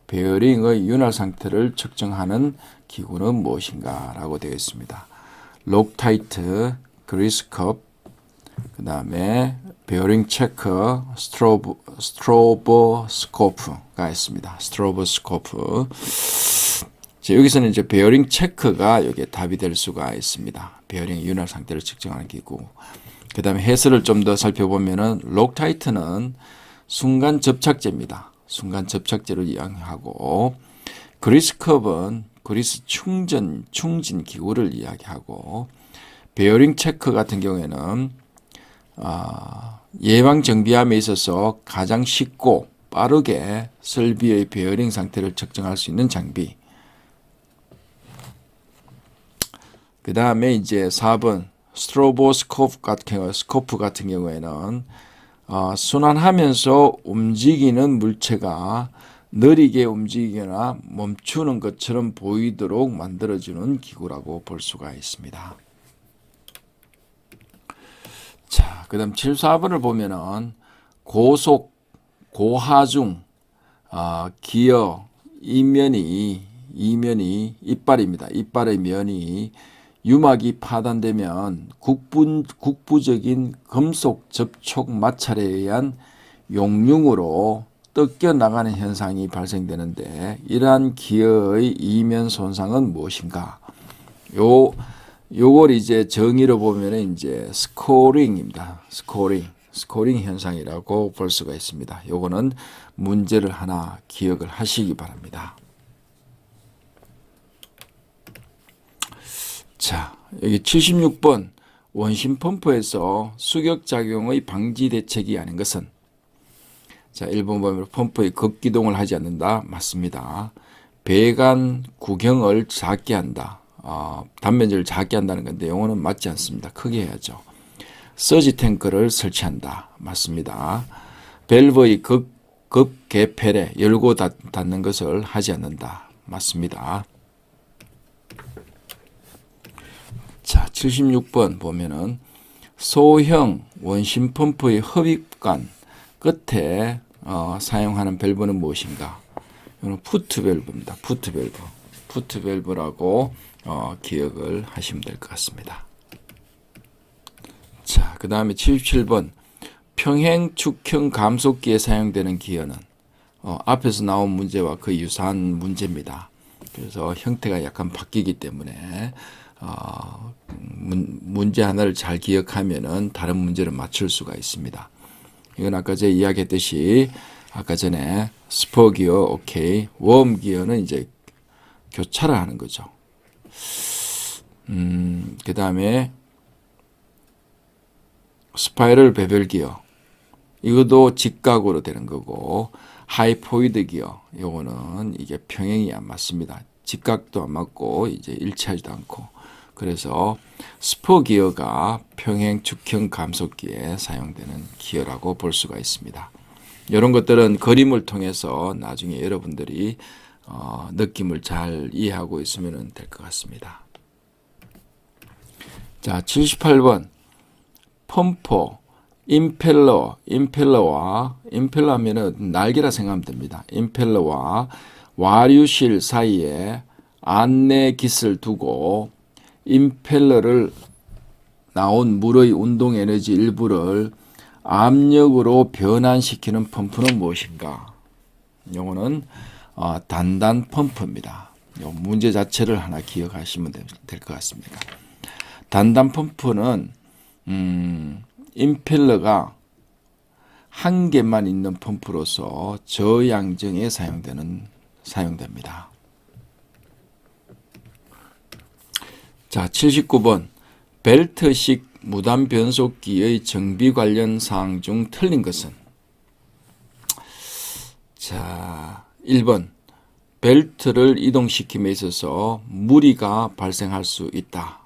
베어링의 윤활 상태를 측정하는 기구는 무엇인가 라고 되어 있습니다. 록타이트, 그리스컵, 그 다음에 베어링 체커, 스트로보스코프가 있습니다. 스트로보스코프. 자, 여기서는 이제 베어링 체커가 여기에 답이 될 수가 있습니다. 베어링의 윤활 상태를 측정하는 기구. 그 다음에 해설을 좀 더 살펴보면은 록타이트는 순간 접착제입니다. 순간 접착제를 이야기하고, 그리스컵은 그리스 충진 기구를 이야기하고, 베어링 체크 같은 경우에는 예방 정비함에 있어서 가장 쉽고 빠르게 설비의 베어링 상태를 측정할 수 있는 장비. 그 다음에 이제 4번 스트로보스코프 같은 경우에는 순환하면서 움직이는 물체가 느리게 움직이거나 멈추는 것처럼 보이도록 만들어주는 기구라고 볼 수가 있습니다. 자, 그 다음 74번을 보면은 고속, 고하중, 기어, 이면이 이빨입니다. 이빨의 면이 유막이 파단되면 국부적인 금속 접촉 마찰에 의한 용융으로 뜯겨 나가는 현상이 발생되는데, 이러한 기어의 이면 손상은 무엇인가? 요걸 이제 정의로 보면 이제 스코링입니다. 스코링 현상이라고 볼 수가 있습니다. 요거는 문제를 하나 기억을 하시기 바랍니다. 자, 여기 76번 원심 펌프에서 수격작용의 방지 대책이 아닌 것은, 자, 1번 보면 펌프의 급기동을 하지 않는다. 맞습니다. 배관 구경을 작게 한다. 단면적을 작게 한다는 건데 용어는 맞지 않습니다. 크게 해야죠. 서지 탱크를 설치한다. 맞습니다. 밸브의 급 개폐래, 열고 닫는 것을 하지 않는다. 맞습니다. 자, 76번 보면은 소형 원심 펌프의 흡입관 끝에 사용하는 밸브는 무엇인가? 이거는 푸트 밸브입니다. 푸트 밸브라고 기억을 하시면 될 것 같습니다. 자, 그 다음에 77번 평행 축형 감속기에 사용되는 기어는, 앞에서 나온 문제와 거의 유사한 문제입니다. 그래서 형태가 약간 바뀌기 때문에 문제 하나를 잘 기억하면은 다른 문제를 맞출 수가 있습니다. 이건 아까 제가 이야기했듯이 아까 전에 스포 기어 오케이, 웜 기어는 이제 교차를 하는 거죠. 그 다음에 스파이럴 베벨 기어, 이것도 직각으로 되는 거고, 하이포이드 기어, 요거는 이게 평행이 안 맞습니다. 직각도 안 맞고 이제 일치하지도 않고, 그래서 스포 기어가 평행 축형 감속기에 사용되는 기어라고 볼 수가 있습니다. 이런 것들은 그림을 통해서 나중에 여러분들이 느낌을 잘 이해하고 있으면 될 것 같습니다. 자, 78번 펌프, 임펠러 하면은 날개라 생각하면 됩니다. 임펠러와 와류실 사이에 안내 깃을 두고 임펠러를 나온 물의 운동 에너지 일부를 압력으로 변환시키는 펌프는 무엇인가? 요거는 단단 펌프입니다. 요 문제 자체를 하나 기억하시면 될 것 같습니다. 단단 펌프는 임펠러가 한 개만 있는 펌프로서 저양정에 사용됩니다. 자, 79번 벨트식 무단 변속기의 정비 관련 사항 중 틀린 것은? 자, 1번 벨트를 이동시킴에 있어서 무리가 발생할 수 있다.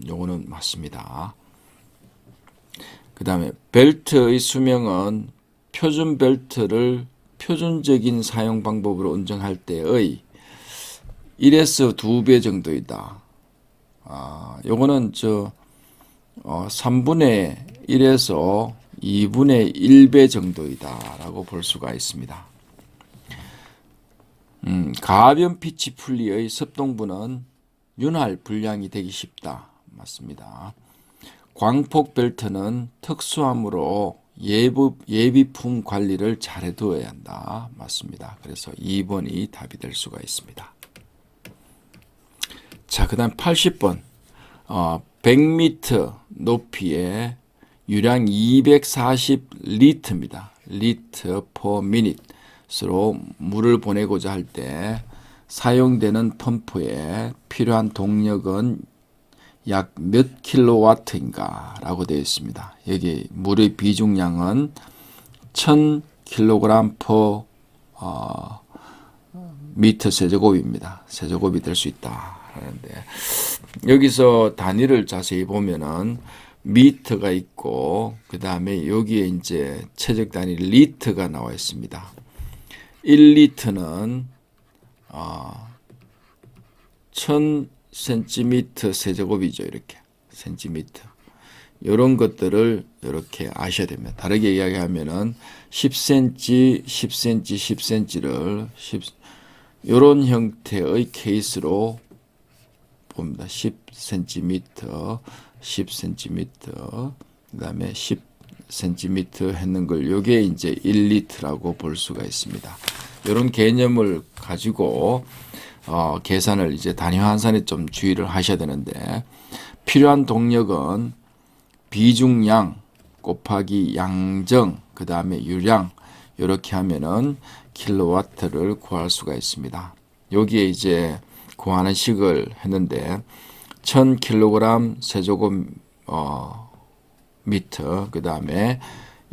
요거는 맞습니다. 그 다음에 벨트의 수명은 표준 벨트를 표준적인 사용 방법으로 운전할 때의 1에서 2배 정도이다. 요거는 3분의 1에서 2분의 1배 정도이다라고 볼 수가 있습니다. 가변 피치 풀리의 습동부는 윤활 불량이 되기 쉽다. 맞습니다. 광폭 벨트는 특수함으로 예비품 관리를 잘 해두어야 한다. 맞습니다. 그래서 2번이 답이 될 수가 있습니다. 자, 그 다음 80번 100m 높이에 유량 240리터입니다. 리터 per minute로 물을 보내고자 할 때 사용되는 펌프에 필요한 동력은 약 몇 킬로와트인가 라고 되어 있습니다. 여기 물의 비중량은 1000kg per 미터 세제곱입니다. 세제곱이 될 수 있다 하는데, 여기서 단위를 자세히 보면은 미터가 있고 그 다음에 여기에 이제 최적 단위 리터가 나와 있습니다. 1리터는 1000cm 세제곱이죠. 이렇게 센티미터. 이런 것들을 이렇게 아셔야 됩니다. 다르게 이야기하면은 10cm, 10cm, 10cm를 이런 형태의 케이스로 봅니다. 10cm, 10cm, 그 다음에 10cm 했는 걸 요게 이제 1리터라고 볼 수가 있습니다. 이런 개념을 가지고 계산을 이제 단위 환산에 좀 주의를 하셔야 되는데, 필요한 동력은 비중량 곱하기 양정 그 다음에 유량 이렇게 하면은 킬로와트를 구할 수가 있습니다. 여기에 이제 구하는 식을 했는데 1000kg 세제곱 미터, 그 다음에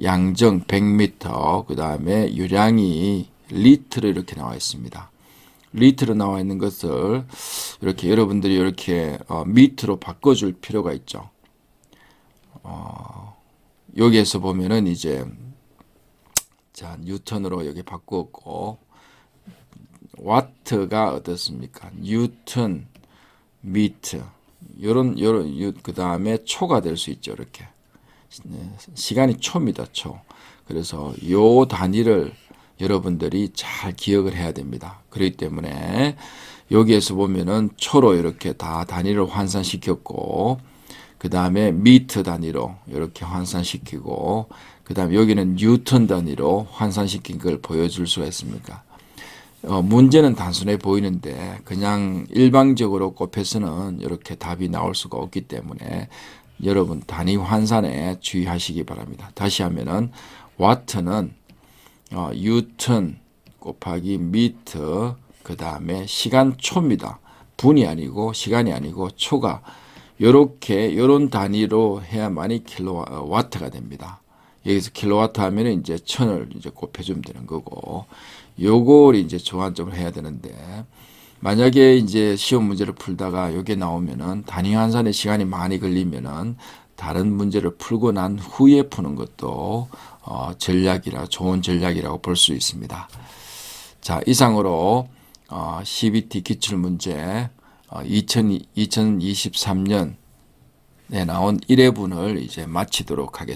양정 100m, 그 다음에 유량이 리터로 이렇게 나와 있습니다. 리터로 나와 있는 것을 이렇게 여러분들이 이렇게 미터로 바꿔줄 필요가 있죠. 여기에서 보면은 이제 자, 뉴턴으로 여기 바꾸었고, 와트가 어떻습니까? 뉴턴 미터. 요런 그 다음에 초가 될 수 있죠. 이렇게 시간이 초입니다. 초. 그래서 요 단위를 여러분들이 잘 기억을 해야 됩니다. 그렇기 때문에 여기에서 보면은 초로 이렇게 다 단위를 환산시켰고, 그 다음에 미터 단위로 이렇게 환산시키고, 그 다음에 여기는 뉴턴 단위로 환산시킨 걸 보여줄 수가 있습니까? 문제는 단순해 보이는데 그냥 일방적으로 곱해서는 이렇게 답이 나올 수가 없기 때문에 여러분 단위 환산에 주의하시기 바랍니다. 다시 하면은 와트는 뉴턴 곱하기 미터, 그 다음에 시간 초입니다. 분이 아니고 시간이 아니고 초가 요런 단위로 해야만이 킬로와트가 됩니다. 여기서 킬로와트 하면은 이제 1000을 이제 곱해주면 되는 거고, 요걸 이제 조환점을 해야 되는데, 만약에 이제 시험 문제를 풀다가 요게 나오면은 단위 환산에 시간이 많이 걸리면은 다른 문제를 풀고 난 후에 푸는 것도 좋은 전략이라고 볼 수 있습니다. 자, 이상으로 CBT 기출문제 2023년에 나온 1회분을 이제 마치도록 하겠습니다.